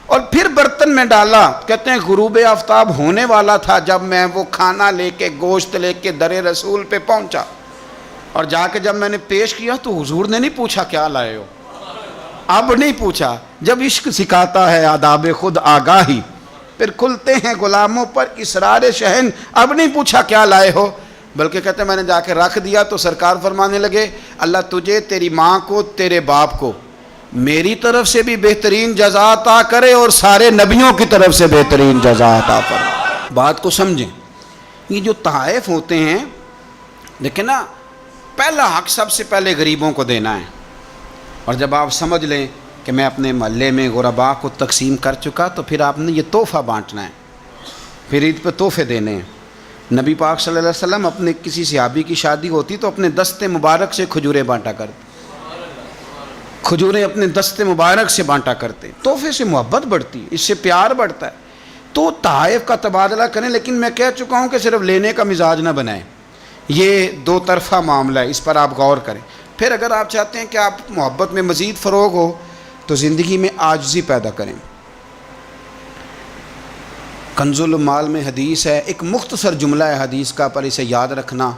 اور پھر برتن میں ڈالا. کہتے ہیں غروب آفتاب ہونے والا تھا جب میں وہ کھانا لے کے گوشت لے کے در رسول پہ پہنچا، اور جا کے جب میں نے پیش کیا تو حضور نے نہیں پوچھا کیا لائے ہو، اب نہیں پوچھا. جب عشق سکھاتا ہے آداب خود آگاہی، پھر کھلتے ہیں غلاموں پر اسرار شہن، اب نہیں پوچھا کیا لائے ہو، بلکہ کہتے ہیں میں نے جا کے رکھ دیا. تو سرکار فرمانے لگے اللہ تجھے، تیری ماں کو، تیرے باپ کو میری طرف سے بھی بہترین جزا عطا کرے اور سارے نبیوں کی طرف سے بہترین جزا عطا فرمائے. بات کو سمجھیں، یہ جو تحائف ہوتے ہیں دیکھیں نا، پہلا حق سب سے پہلے غریبوں کو دینا ہے. اور جب آپ سمجھ لیں کہ میں اپنے محلے میں غرباء کو تقسیم کر چکا تو پھر آپ نے یہ تحفہ بانٹنا ہے، پھر عید پہ تحفے دینے ہیں. نبی پاک صلی اللہ علیہ وسلم اپنے کسی صحابی کی شادی ہوتی تو اپنے دستے مبارک سے کھجوریں بانٹا کرتے، کھجوریں اپنے دستے مبارک سے بانٹا کرتے. تحفے سے محبت بڑھتی ہے، اس سے پیار بڑھتا ہے. تو تحائف کا تبادلہ کریں، لیکن میں کہہ چکا ہوں کہ صرف لینے کا مزاج نہ بنائیں، یہ دو طرفہ معاملہ ہے، اس پر آپ غور کریں. پھر اگر آپ چاہتے ہیں کہ آپ محبت میں مزید فروغ ہو تو زندگی میں عاجزی پیدا کریں. کنز المال میں حدیث ہے، ایک مختصر جملہ ہے حدیث کا، پر اسے یاد رکھنا.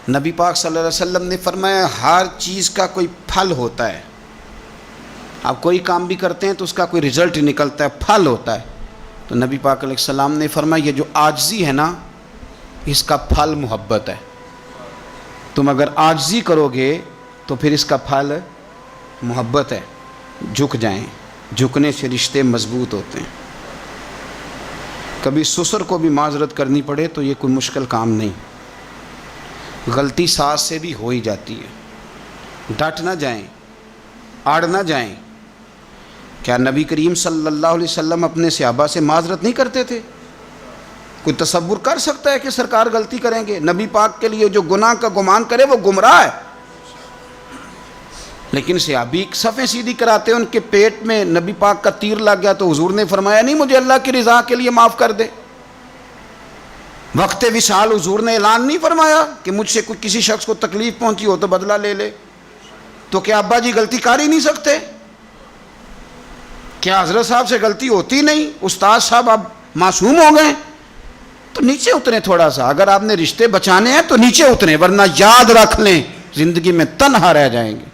نبی پاک صلی اللہ علیہ وسلم نے فرمایا ہر چیز کا کوئی پھل ہوتا ہے. آپ کوئی کام بھی کرتے ہیں تو اس کا کوئی رزلٹ نکلتا ہے، پھل ہوتا ہے. تو نبی پاک علیہ السلام نے فرمایا یہ جو عاجزی ہے نا، اس کا پھل محبت ہے. تم اگر عاجزی کرو گے تو پھر اس کا پھل محبت ہے. جھک جائیں، جھکنے سے رشتے مضبوط ہوتے ہیں. کبھی سسر کو بھی معذرت کرنی پڑے تو یہ کوئی مشکل کام نہیں، غلطی ساس سے بھی ہو ہی جاتی ہے. ڈٹ نہ جائیں، آڑ نہ جائیں. کیا نبی کریم صلی اللہ علیہ وسلم اپنے صحابہ سے معذرت نہیں کرتے تھے؟ کوئی تصور کر سکتا ہے کہ سرکار غلطی کریں گے؟ نبی پاک کے لیے جو گناہ کا گمان کرے وہ گمراہ ہے. لیکن صحابی صفیں سیدھی کراتے ہیں، ان کے پیٹ میں نبی پاک کا تیر لگ گیا تو حضور نے فرمایا نہیں مجھے اللہ کی رضا کے لیے معاف کر دے. وقت وصال حضور نے اعلان نہیں فرمایا کہ مجھ سے کوئی کسی شخص کو تکلیف پہنچی ہو تو بدلہ لے لے. تو کیا ابا جی غلطی کر ہی نہیں سکتے؟ کیا حضرت صاحب سے غلطی ہوتی نہیں؟ استاد صاحب اب معصوم ہو گئے تو نیچے اتریں تھوڑا سا. اگر آپ نے رشتے بچانے ہیں تو نیچے اتریں، ورنہ یاد رکھ لیں زندگی میں تنہا رہ جائیں گے.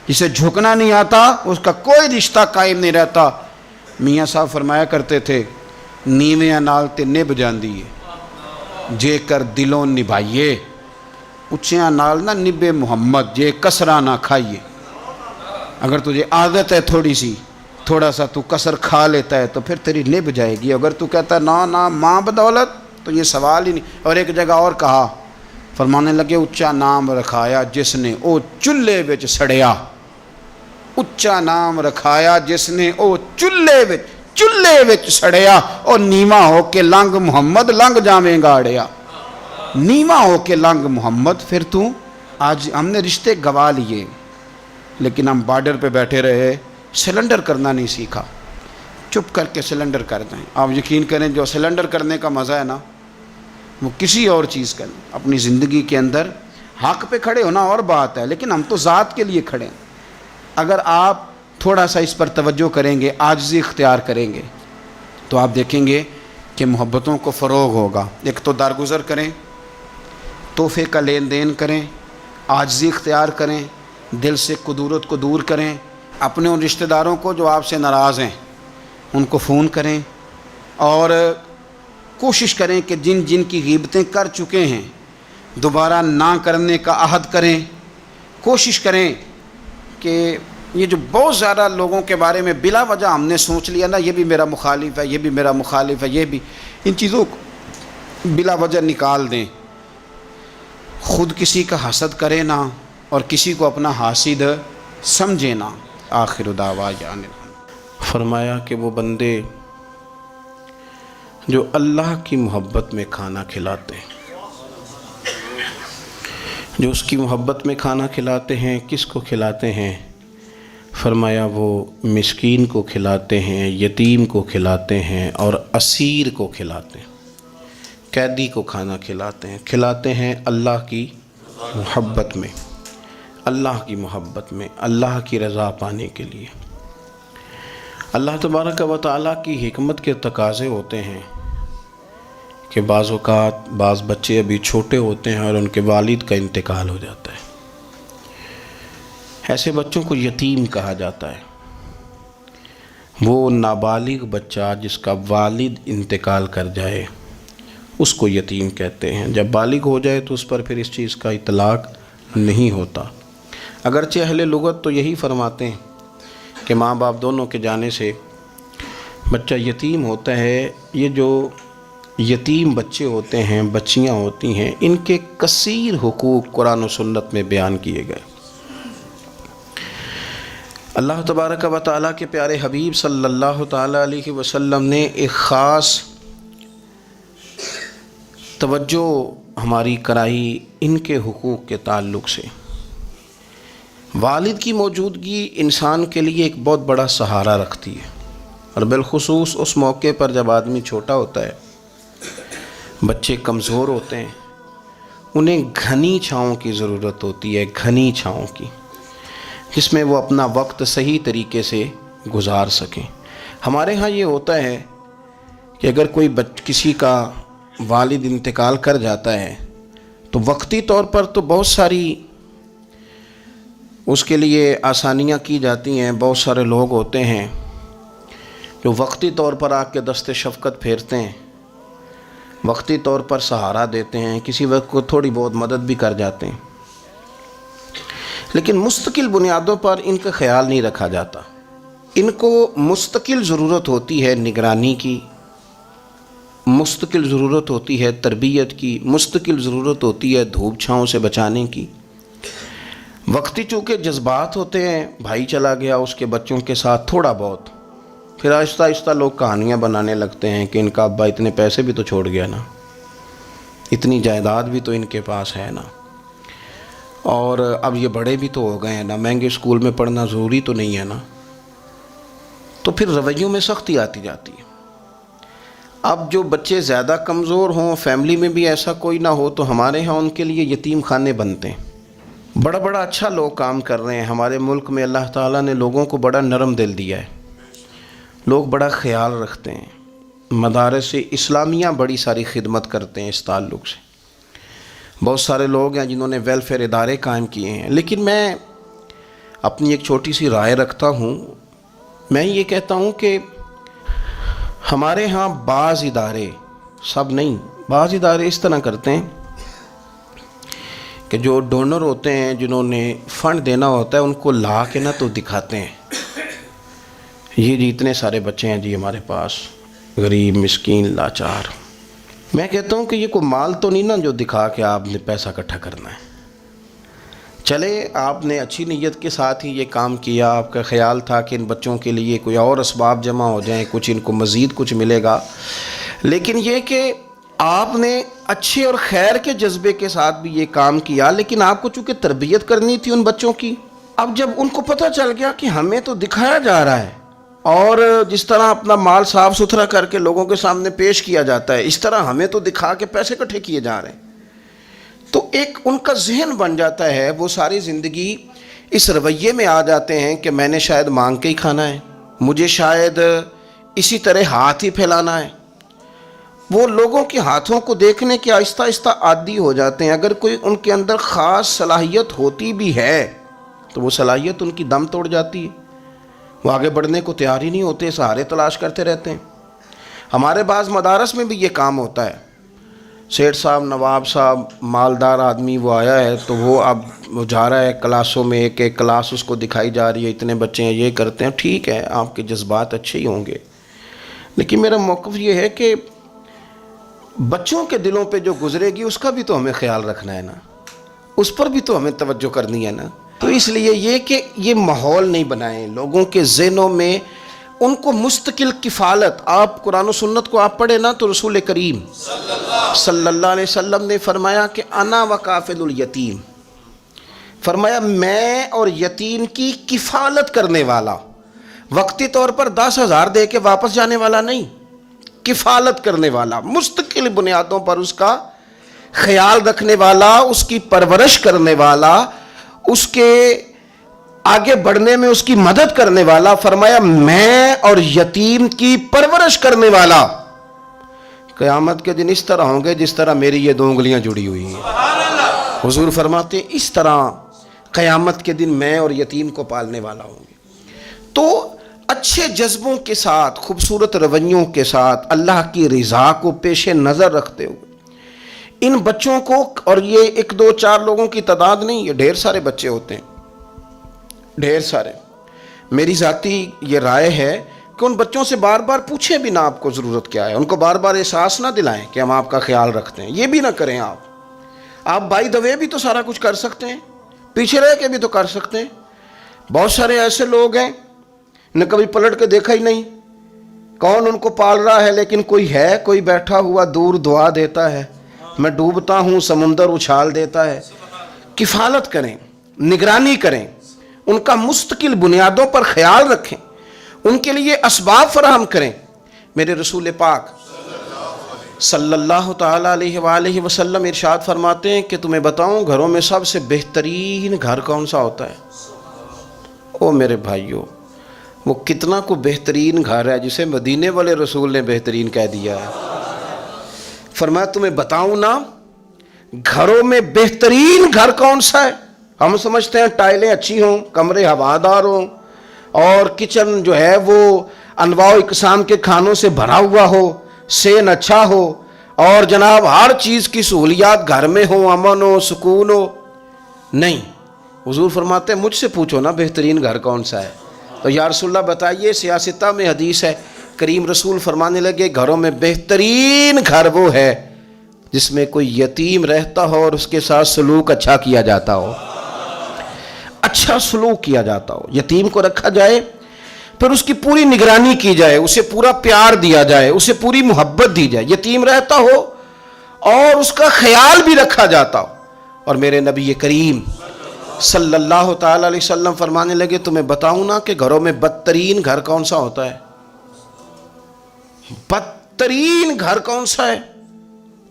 جسے جھکنا نہیں آتا اس کا کوئی رشتہ قائم نہیں رہتا. میاں صاحب فرمایا کرتے تھے نیویں نال تے نب جاندی ہے جے کر دلوں نبھائیے، اچھیاں نال نہ نبے محمد جے کسرہ نہ کھائیے۔ اگر تجھے عادت ہے تھوڑی سی، تھوڑا سا تو کسر کھا لیتا ہے تو پھر تیری نبھ جائے گی۔ اگر تو کہتا ہے نا ماں بدولت، تو یہ سوال ہی نہیں۔ اور ایک جگہ اور کہا، فرمانے لگے اچا نام رکھایا جس نے او چلے وچ سڑیا، اچا نام رکھایا جس نے او چلے وچ سڑیا، اور نیواں ہو کے لنگ محمد لنگ جاویں گا اڑیا۔ نیواں ہو کے لنگ محمد۔ پھر تو آج ہم نے رشتے گوا لیے، لیکن ہم بارڈر پہ بیٹھے رہے، سلنڈر کرنا نہیں سیکھا۔ چپ کر کے سلنڈر کر دیں۔ آپ یقین کریں جو سلنڈر کرنے کا مزہ ہے نا، وہ کسی اور چیز کا نہیں۔ اپنی زندگی کے اندر حق پہ کھڑے ہونا اور بات ہے، لیکن ہم تو ذات کے لیے کھڑے ہیں۔ اگر آپ تھوڑا سا اس پر توجہ کریں گے، عاجزی اختیار کریں گے، تو آپ دیکھیں گے کہ محبتوں کو فروغ ہوگا۔ ایک تو درگزر کریں، تحفے کا لین دین کریں، عاجزی اختیار کریں، دل سے کدورت کو دور کریں، اپنے ان رشتہ داروں کو جو آپ سے ناراض ہیں ان کو فون کریں، اور کوشش کریں کہ جن جن کی غیبتیں کر چکے ہیں دوبارہ نہ کرنے کا عہد کریں۔ کوشش کریں کہ یہ جو بہت زیادہ لوگوں کے بارے میں بلا وجہ ہم نے سوچ لیا نا، یہ بھی میرا مخالف ہے، یہ بھی میرا مخالف ہے، یہ بھی، ان چیزوں کو بلا وجہ نکال دیں۔ خود کسی کا حسد کرے نہ، اور کسی کو اپنا حاسد سمجھے نہ۔ آخر دعوانا۔ فرمایا کہ وہ بندے جو اللہ کی محبت میں کھانا کھلاتے ہیں، جو اس کی محبت میں کھانا کھلاتے ہیں، کس کو کھلاتے ہیں؟ فرمایا وہ مسکین کو کھلاتے ہیں، یتیم کو کھلاتے ہیں، اور اسیر کو کھلاتے ہیں، قیدی کو کھانا کھلاتے ہیں اللہ کی محبت میں، اللہ کی محبت میں، اللہ کی رضا پانے کے لیے۔ اللہ تبارک و تعالیٰ کی حکمت کے تقاضے ہوتے ہیں کہ بعض اوقات بعض بچے ابھی چھوٹے ہوتے ہیں اور ان کے والد کا انتقال ہو جاتا ہے۔ ایسے بچوں کو یتیم کہا جاتا ہے۔ وہ نابالغ بچہ جس کا والد انتقال کر جائے اس کو یتیم کہتے ہیں۔ جب بالغ ہو جائے تو اس پر پھر اس چیز کا اطلاق نہیں ہوتا۔ اگرچہ اہل لغت تو یہی فرماتے ہیں کہ ماں باپ دونوں کے جانے سے بچہ یتیم ہوتا ہے۔ یہ جو یتیم بچے ہوتے ہیں، بچیاں ہوتی ہیں، ان کے کثیر حقوق قرآن و سنت میں بیان کیے گئے۔ اللہ تبارک و تعالیٰ کے پیارے حبیب صلی اللہ تعالیٰ علیہ وسلم نے ایک خاص توجہ ہماری کرائی ان کے حقوق کے تعلق سے۔ والد کی موجودگی انسان کے لیے ایک بہت بڑا سہارا رکھتی ہے، اور بالخصوص اس موقع پر جب آدمی چھوٹا ہوتا ہے، بچے کمزور ہوتے ہیں، انہیں گھنی چھاؤں کی ضرورت ہوتی ہے، گھنی چھاؤں کی، جس میں وہ اپنا وقت صحیح طریقے سے گزار سکیں۔ ہمارے ہاں یہ ہوتا ہے کہ اگر کوئی کسی کا والد انتقال کر جاتا ہے تو وقتی طور پر تو بہت ساری اس کے لیے آسانیاں کی جاتی ہیں۔ بہت سارے لوگ ہوتے ہیں جو وقتی طور پر آ کے دست شفقت پھیرتے ہیں، وقتی طور پر سہارا دیتے ہیں، کسی وقت کو تھوڑی بہت مدد بھی کر جاتے ہیں، لیکن مستقل بنیادوں پر ان کا خیال نہیں رکھا جاتا۔ ان کو مستقل ضرورت ہوتی ہے نگرانی کی، مستقل ضرورت ہوتی ہے تربیت کی، مستقل ضرورت ہوتی ہے دھوپ چھاؤں سے بچانے کی۔ وقتی چونکہ جذبات ہوتے ہیں، بھائی چلا گیا اس کے بچوں کے ساتھ تھوڑا بہت، پھر آہستہ آہستہ لوگ کہانیاں بنانے لگتے ہیں کہ ان کا ابا اتنے پیسے بھی تو چھوڑ گیا نا، اتنی جائیداد بھی تو ان کے پاس ہے نا، اور اب یہ بڑے بھی تو ہو گئے ہیں نا، مہنگے اسکول میں پڑھنا ضروری تو نہیں ہے نا۔ تو پھر رویوں میں سختی آتی جاتی ہے۔ اب جو بچے زیادہ کمزور ہوں، فیملی میں بھی ایسا کوئی نہ ہو، تو ہمارے ہاں ان کے لیے یتیم خانے بنتے ہیں۔ بڑا بڑا اچھا لوگ کام کر رہے ہیں ہمارے ملک میں۔ اللہ تعالیٰ نے لوگوں کو بڑا نرم دل دیا ہے، لوگ بڑا خیال رکھتے ہیں۔ مدارس اسلامیہ بڑی ساری خدمت کرتے ہیں اس تعلق سے۔ بہت سارے لوگ ہیں جنہوں نے ویلفیئر ادارے قائم کیے ہیں، لیکن میں اپنی ایک چھوٹی سی رائے رکھتا ہوں۔ میں یہ کہتا ہوں کہ ہمارے ہاں بعض ادارے، سب نہیں، بعض ادارے اس طرح کرتے ہیں کہ جو ڈونر ہوتے ہیں، جنہوں نے فنڈ دینا ہوتا ہے، ان کو لا کے نہ تو دکھاتے ہیں، یہ جی اتنے سارے بچے ہیں جی ہمارے پاس، غریب مسکین لاچار۔ میں کہتا ہوں کہ یہ کوئی مال تو نہیں نا جو دکھا کے آپ نے پیسہ اکٹھا کرنا ہے۔ چلے آپ نے اچھی نیت کے ساتھ ہی یہ کام کیا، آپ کا خیال تھا کہ ان بچوں کے لیے کوئی اور اسباب جمع ہو جائیں، کچھ ان کو مزید کچھ ملے گا، لیکن یہ کہ آپ نے اچھے اور خیر کے جذبے کے ساتھ بھی یہ کام کیا، لیکن آپ کو چونکہ تربیت کرنی تھی ان بچوں کی، اب جب ان کو پتہ چل گیا کہ ہمیں تو دکھایا جا رہا ہے اور جس طرح اپنا مال صاف ستھرا کر کے لوگوں کے سامنے پیش کیا جاتا ہے، اس طرح ہمیں تو دکھا کے پیسے اکٹھے کیے جا رہے ہیں، تو ایک ان کا ذہن بن جاتا ہے، وہ ساری زندگی اس رویے میں آ جاتے ہیں کہ میں نے شاید مانگ کے ہی کھانا ہے، مجھے شاید اسی طرح ہاتھ ہی پھیلانا ہے۔ وہ لوگوں کے ہاتھوں کو دیکھنے کے آہستہ آہستہ عادی ہو جاتے ہیں۔ اگر کوئی ان کے اندر خاص صلاحیت ہوتی بھی ہے تو وہ صلاحیت ان کی دم توڑ جاتی ہے، وہ آگے بڑھنے کو تیار ہی نہیں ہوتے، سہارے تلاش کرتے رہتے ہیں۔ ہمارے بعض مدارس میں بھی یہ کام ہوتا ہے، سیٹھ صاحب، نواب صاحب، مالدار آدمی وہ آیا ہے تو وہ اب وہ جا رہا ہے کلاسوں میں، ایک ایک کلاس اس کو دکھائی جا رہی ہے، اتنے بچے ہیں، یہ کرتے ہیں، ٹھیک ہے آپ کے جذبات اچھے ہی ہوں گے، لیکن میرا موقف یہ ہے کہ بچوں کے دلوں پہ جو گزرے گی اس کا بھی تو ہمیں خیال رکھنا ہے نا، اس پر بھی تو ہمیں توجہ کرنی ہے نا۔ تو اس لیے یہ کہ یہ ماحول نہیں بنائیں لوگوں کے ذہنوں میں، ان کو مستقل کفالت۔ آپ قرآن و سنت کو آپ پڑھیں نا تو رسول کریم صلی اللہ علیہ وسلم نے فرمایا کہ انا وکافل الیتیم، فرمایا میں اور یتیم کی کفالت کرنے والا، وقتی طور پر 10,000 دے کے واپس جانے والا نہیں، کفالت کرنے والا، مستقل بنیادوں پر اس کا خیال رکھنے والا، اس کی پرورش کرنے والا، اس کے آگے بڑھنے میں اس کی مدد کرنے والا۔ فرمایا میں اور یتیم کی پرورش کرنے والا قیامت کے دن اس طرح ہوں گے جس طرح میری یہ 2 انگلیاں جڑی ہوئی ہیں۔ حضور فرماتے ہیں اس طرح قیامت کے دن میں اور یتیم کو پالنے والا ہوں گے۔ تو اچھے جذبوں کے ساتھ، خوبصورت رویوں کے ساتھ، اللہ کی رضا کو پیش نظر رکھتے ہوئے ان بچوں کو، اور یہ 1 2 4 لوگوں کی تعداد نہیں، یہ ڈھیر سارے بچے ہوتے ہیں، ڈھیر سارے۔ میری ذاتی یہ رائے ہے کہ ان بچوں سے بار بار پوچھیں بھی نہ آپ کو ضرورت کیا ہے، ان کو بار بار احساس نہ دلائیں کہ ہم آپ کا خیال رکھتے ہیں، یہ بھی نہ کریں۔ آپ بائی دا وے بھی تو سارا کچھ کر سکتے ہیں، پیچھے رہ کے بھی تو کر سکتے ہیں۔ بہت سارے ایسے لوگ ہیں نہ کبھی پلٹ کے دیکھا ہی نہیں، کون ان کو پال رہا ہے، لیکن کوئی ہے، کوئی بیٹھا ہوا دور دعا دیتا ہے، میں ڈوبتا ہوں سمندر اچھال دیتا ہے۔ کفالت کریں، نگرانی کریں، ان کا مستقل بنیادوں پر خیال رکھیں، ان کے لیے اسباب فراہم کریں۔ میرے رسول پاک صلی اللہ تعالی علیہ وآلہ وسلم ارشاد فرماتے ہیں کہ تمہیں بتاؤں گھروں میں سب سے بہترین گھر کون سا ہوتا ہے؟ او میرے بھائیوں، وہ کتنا کو بہترین گھر ہے جسے مدینے والے رسول نے بہترین کہہ دیا ہے۔ فرمایا تمہیں بتاؤں نا گھروں میں بہترین گھر کون سا ہے؟ ہم سمجھتے ہیں ٹائلیں اچھی ہوں، کمرے ہوادار ہوں، اور کچن جو ہے وہ انواع و اقسام کے کھانوں سے بھرا ہوا ہو، سین اچھا ہو، اور جناب ہر چیز کی سہولیات گھر میں ہو، امن ہو، سکون ہو۔ نہیں، حضور فرماتے ہیں مجھ سے پوچھو نا بہترین گھر کون سا ہے؟ تو یا رسول اللہ بتائیے، سیاستہ میں حدیث ہے، کریم رسول فرمانے لگے گھروں میں بہترین گھر وہ ہے جس میں کوئی یتیم رہتا ہو اور اس کے ساتھ سلوک اچھا کیا جاتا ہو، اچھا سلوک کیا جاتا ہو، یتیم کو رکھا جائے، پھر اس کی پوری نگرانی کی جائے، اسے پورا پیار دیا جائے، اسے پوری محبت دی جائے، یتیم رہتا ہو اور اس کا خیال بھی رکھا جاتا ہو۔ اور میرے نبی کریم صلی اللہ تعالی علیہ وسلم فرمانے لگے تمہیں بتاؤں نا کہ گھروں میں بدترین گھر کون سا ہوتا ہے؟ بدترین گھر کون سا ہے؟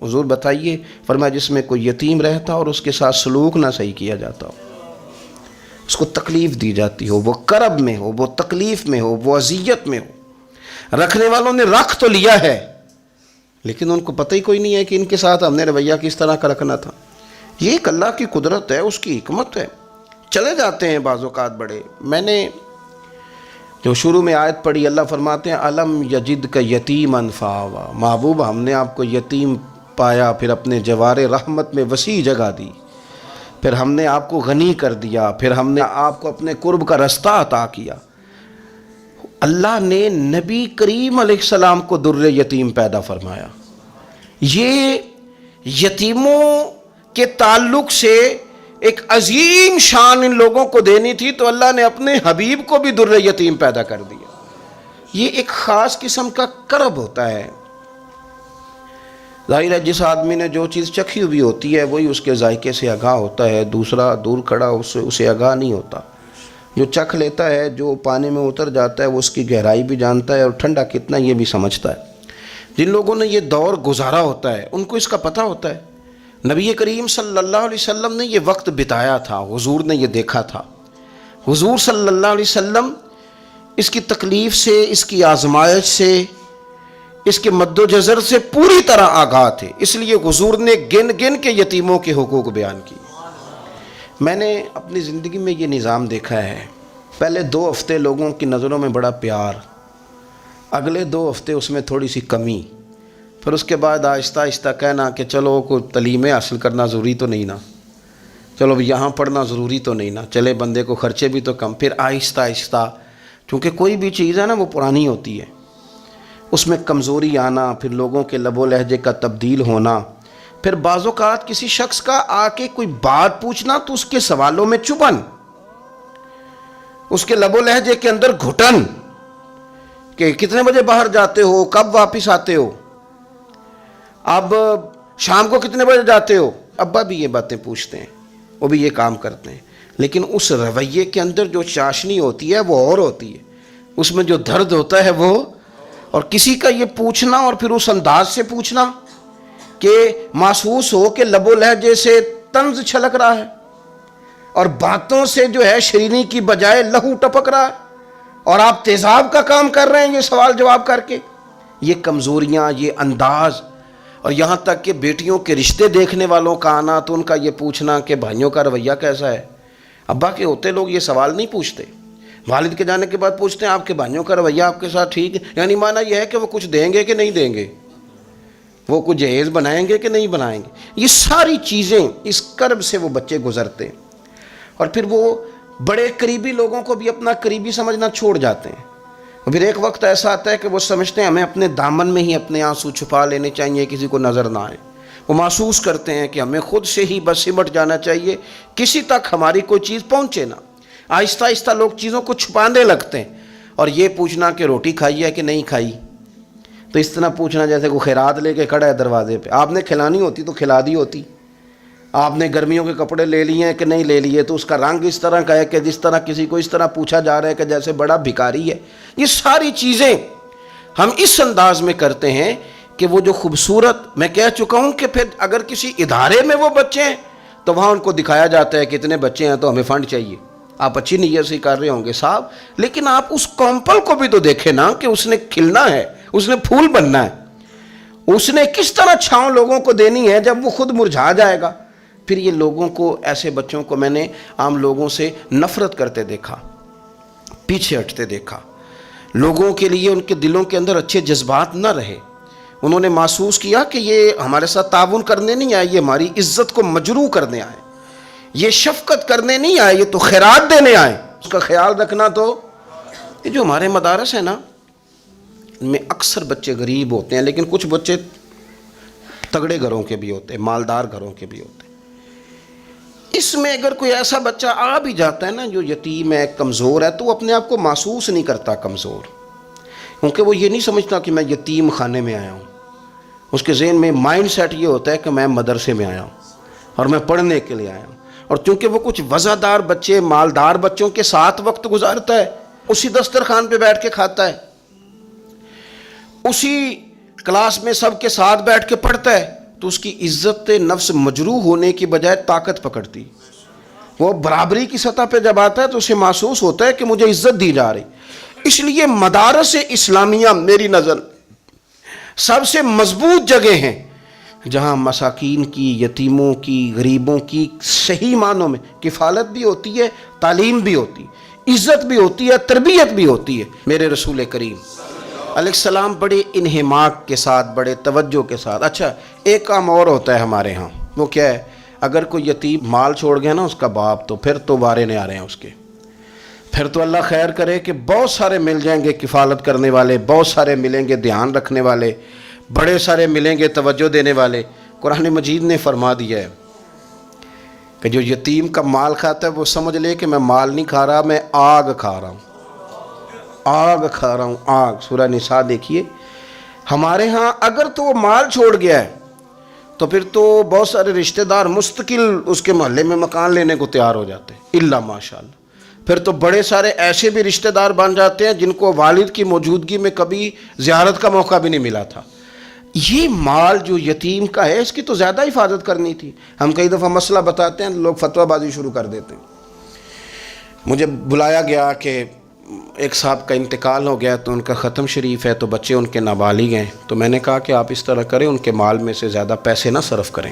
حضور بتائیے، فرمایا جس میں کوئی یتیم رہتا اور اس کے ساتھ سلوک نہ صحیح کیا جاتا ہو، اس کو تکلیف دی جاتی ہو، وہ کرب میں ہو، وہ تکلیف میں ہو، وہ اذیت میں ہو۔ رکھنے والوں نے رکھ تو لیا ہے لیکن ان کو پتہ ہی کوئی نہیں ہے کہ ان کے ساتھ ہم نے رویہ کس طرح کا رکھنا تھا۔ یہ ایک اللہ کی قدرت ہے، اس کی حکمت ہے۔ چلے جاتے ہیں بعض اوقات بڑے، میں نے جو شروع میں آیت پڑھی اللہ فرماتے ہیں علم یجد کا یتیمن فآوا، محبوب ہم نے آپ کو یتیم پایا، پھر اپنے جوار رحمت میں وسیع جگہ دی، پھر ہم نے آپ کو غنی کر دیا، پھر ہم نے آپ کو اپنے قرب کا رستہ عطا کیا۔ اللہ نے نبی کریم علیہ السلام کو در یتیم پیدا فرمایا۔ یہ یتیموں کے تعلق سے ایک عظیم شان ان لوگوں کو دینی تھی، تو اللہ نے اپنے حبیب کو بھی در یتیم پیدا کر دیا۔ یہ ایک خاص قسم کا کرب ہوتا ہے۔ ظاہر ہے جس آدمی نے جو چیز چکھی ہوئی ہوتی ہے وہی اس کے ذائقے سے آگاہ ہوتا ہے، دوسرا دور کھڑا اسے آگاہ نہیں ہوتا۔ جو چکھ لیتا ہے، جو پانی میں اتر جاتا ہے، وہ اس کی گہرائی بھی جانتا ہے اور ٹھنڈا کتنا یہ بھی سمجھتا ہے۔ جن لوگوں نے یہ دور گزارا ہوتا ہے ان کو اس کا پتہ ہوتا ہے۔ نبی کریم صلی اللہ علیہ وسلم نے یہ وقت بتایا تھا، حضور نے یہ دیکھا تھا۔ حضور صلی اللہ علیہ وسلم اس کی تکلیف سے، اس کی آزمائش سے، اس کے مد و جزر سے پوری طرح آگاہ تھے، اس لیے حضور نے گن گن کے یتیموں کے حقوق بیان کیے۔ میں نے اپنی زندگی میں یہ نظام دیکھا ہے، پہلے 2 ہفتے لوگوں کی نظروں میں بڑا پیار، اگلے 2 ہفتے اس میں تھوڑی سی کمی، پھر اس کے بعد آہستہ آہستہ کہنا کہ چلو کوئی تعلیمیں حاصل کرنا ضروری تو نہیں نا، چلو یہاں پڑھنا ضروری تو نہیں نا، چلے بندے کو خرچے بھی تو کم، پھر آہستہ آہستہ، چونکہ کوئی بھی چیز ہے نا وہ پرانی ہوتی ہے، اس میں کمزوری آنا، پھر لوگوں کے لب و لہجے کا تبدیل ہونا، پھر بعض اوقات کسی شخص کا آ کے کوئی بات پوچھنا تو اس کے سوالوں میں چبھن، اس کے لب و لہجے کے اندر گھٹن کہ کتنے بجے باہر جاتے ہو، کب واپس آتے ہو، اب شام کو کتنے بجے جاتے ہو۔ ابا بھی یہ باتیں پوچھتے ہیں، وہ بھی یہ کام کرتے ہیں، لیکن اس رویے کے اندر جو چاشنی ہوتی ہے وہ اور ہوتی ہے، اس میں جو درد ہوتا ہے وہ، اور کسی کا یہ پوچھنا اور پھر اس انداز سے پوچھنا کہ محسوس ہو کہ لب و لہجے سے طنز چھلک رہا ہے اور باتوں سے جو ہے شیرینی کی بجائے لہو ٹپک رہا ہے، اور آپ تیزاب کا کام کر رہے ہیں یہ سوال جواب کر کے۔ یہ کمزوریاں، یہ انداز، اور یہاں تک کہ بیٹیوں کے رشتے دیکھنے والوں کا آنا تو ان کا یہ پوچھنا کہ بھائیوں کا رویہ کیسا ہے۔ ابا کے ہوتے لوگ یہ سوال نہیں پوچھتے، والد کے جانے کے بعد پوچھتے ہیں آپ کے بھائیوں کا رویہ آپ کے ساتھ ٹھیک ہے، یعنی معنی یہ ہے کہ وہ کچھ دیں گے کہ نہیں دیں گے، وہ کچھ جہیز بنائیں گے کہ نہیں بنائیں گے۔ یہ ساری چیزیں اس کرب سے وہ بچے گزرتے ہیں، اور پھر وہ بڑے قریبی لوگوں کو بھی اپنا قریبی سمجھنا چھوڑ جاتے ہیں۔ پھر ایک وقت ایسا آتا ہے کہ وہ سمجھتے ہیں ہمیں اپنے دامن میں ہی اپنے آنسو چھپا لینے چاہیے، کسی کو نظر نہ آئے۔ وہ محسوس کرتے ہیں کہ ہمیں خود سے ہی بس سمٹ جانا چاہیے، کسی تک ہماری کوئی چیز پہنچے نہ۔ آہستہ آہستہ لوگ چیزوں کو چھپانے لگتے ہیں، اور یہ پوچھنا کہ روٹی کھائی ہے کہ نہیں کھائی، تو اس طرح پوچھنا جیسے کوئی خیرات لے کے کھڑا ہے دروازے پہ، آپ نے کھلانی ہوتی تو کھلا دی ہوتی۔ آپ نے گرمیوں کے کپڑے لے لیے ہیں کہ نہیں لے لیے، تو اس کا رنگ اس طرح کا ہے کہ جس طرح کسی کو اس طرح پوچھا جا رہا ہے کہ جیسے بڑا بھکاری ہے۔ یہ ساری چیزیں ہم اس انداز میں کرتے ہیں کہ وہ جو خوبصورت، میں کہہ چکا ہوں کہ پھر اگر کسی ادارے میں وہ بچے ہیں تو وہاں ان کو دکھایا جاتا ہے کہ اتنے بچے ہیں تو ہمیں فنڈ چاہیے۔ آپ اچھی نیت سے کر رہے ہوں گے صاحب، لیکن آپ اس کومپل کو بھی تو دیکھیں نا کہ اس نے کھلنا ہے، اس نے پھول بننا ہے، اس نے کس طرح چھاؤں لوگوں کو دینی ہے جب وہ خود مرجھا جائے گا۔ پھر یہ لوگوں کو، ایسے بچوں کو میں نے عام لوگوں سے نفرت کرتے دیکھا، پیچھے ہٹتے دیکھا، لوگوں کے لیے ان کے دلوں کے اندر اچھے جذبات نہ رہے۔ انہوں نے محسوس کیا کہ یہ ہمارے ساتھ تعاون کرنے نہیں آئے، یہ ہماری عزت کو مجروح کرنے آئے، یہ شفقت کرنے نہیں آئے، یہ تو خیرات دینے آئے۔ اس کا خیال رکھنا۔ تو یہ جو ہمارے مدارس ہیں نا، ان میں اکثر بچے غریب ہوتے ہیں، لیکن کچھ بچے تگڑے گھروں کے بھی ہوتے ہیں، مالدار گھروں کے بھی ہوتے ہیں۔ اس میں اگر کوئی ایسا بچہ آ بھی جاتا ہے نا جو یتیم ہے، کمزور ہے، تو وہ اپنے آپ کو محسوس نہیں کرتا کمزور، کیونکہ وہ یہ نہیں سمجھتا کہ میں یتیم خانے میں آیا ہوں۔ اس کے ذہن میں مائنڈ سیٹ یہ ہوتا ہے کہ میں مدرسے میں آیا ہوں اور میں پڑھنے کے لیے آیا ہوں۔ اور چونکہ وہ کچھ وزادار بچے، مالدار بچوں کے ساتھ وقت گزارتا ہے، اسی دسترخوان پہ بیٹھ کے کھاتا ہے، اسی کلاس میں سب کے ساتھ بیٹھ کے پڑھتا ہے، تو اس کی عزت نفس مجروح ہونے کی بجائے طاقت پکڑتی۔ وہ برابری کی سطح پہ جب آتا ہے تو اسے محسوس ہوتا ہے کہ مجھے عزت دی جا رہی۔ اس لیے مدارس اسلامیہ میری نظر سب سے مضبوط جگہ ہیں جہاں مساکین کی، یتیموں کی، غریبوں کی صحیح معنوں میں کفالت بھی ہوتی ہے، تعلیم بھی ہوتی ہے۔ عزت بھی ہوتی ہے, تربیت بھی ہوتی ہے. میرے رسول کریم علیہ السلام بڑے انہماک کے ساتھ, بڑے توجہ کے ساتھ. اچھا ایک کام اور ہوتا ہے ہمارے ہاں, وہ کیا ہے؟ اگر کوئی یتیم مال چھوڑ گیا نا اس کا باپ, تو پھر تو وارے نہیں آ رہے ہیں اس کے. پھر تو اللہ خیر کرے کہ بہت سارے مل جائیں گے کفالت کرنے والے, بہت سارے ملیں گے دھیان رکھنے والے, بڑے سارے ملیں گے توجہ دینے والے. قرآن مجید نے فرما دیا ہے کہ جو یتیم کا مال کھاتا ہے وہ سمجھ لے کہ میں مال نہیں کھا رہا, میں آگ کھا رہا ہوں, آگ کھا رہا ہوں, آگ. سورہ نساء دیکھیے. ہمارے ہاں اگر تو وہ مال چھوڑ گیا ہے تو پھر تو بہت سارے رشتہ دار مستقل اس کے محلے میں مکان لینے کو تیار ہو جاتے ہیں, الا ماشاء اللہ. پھر تو بڑے سارے ایسے بھی رشتہ دار بن جاتے ہیں جن کو والد کی موجودگی میں کبھی زیارت کا موقع بھی نہیں ملا تھا. یہ مال جو یتیم کا ہے اس کی تو زیادہ حفاظت کرنی تھی. ہم کئی دفعہ مسئلہ بتاتے ہیں, لوگ فتویٰ بازی شروع کر دیتے ہیں. مجھے بلایا گیا کہ ایک صاحب کا انتقال ہو گیا تو ان کا ختم شریف ہے, تو بچے ان کے نابالغ ہیں. تو میں نے کہا کہ آپ اس طرح کریں, ان کے مال میں سے زیادہ پیسے نہ صرف کریں.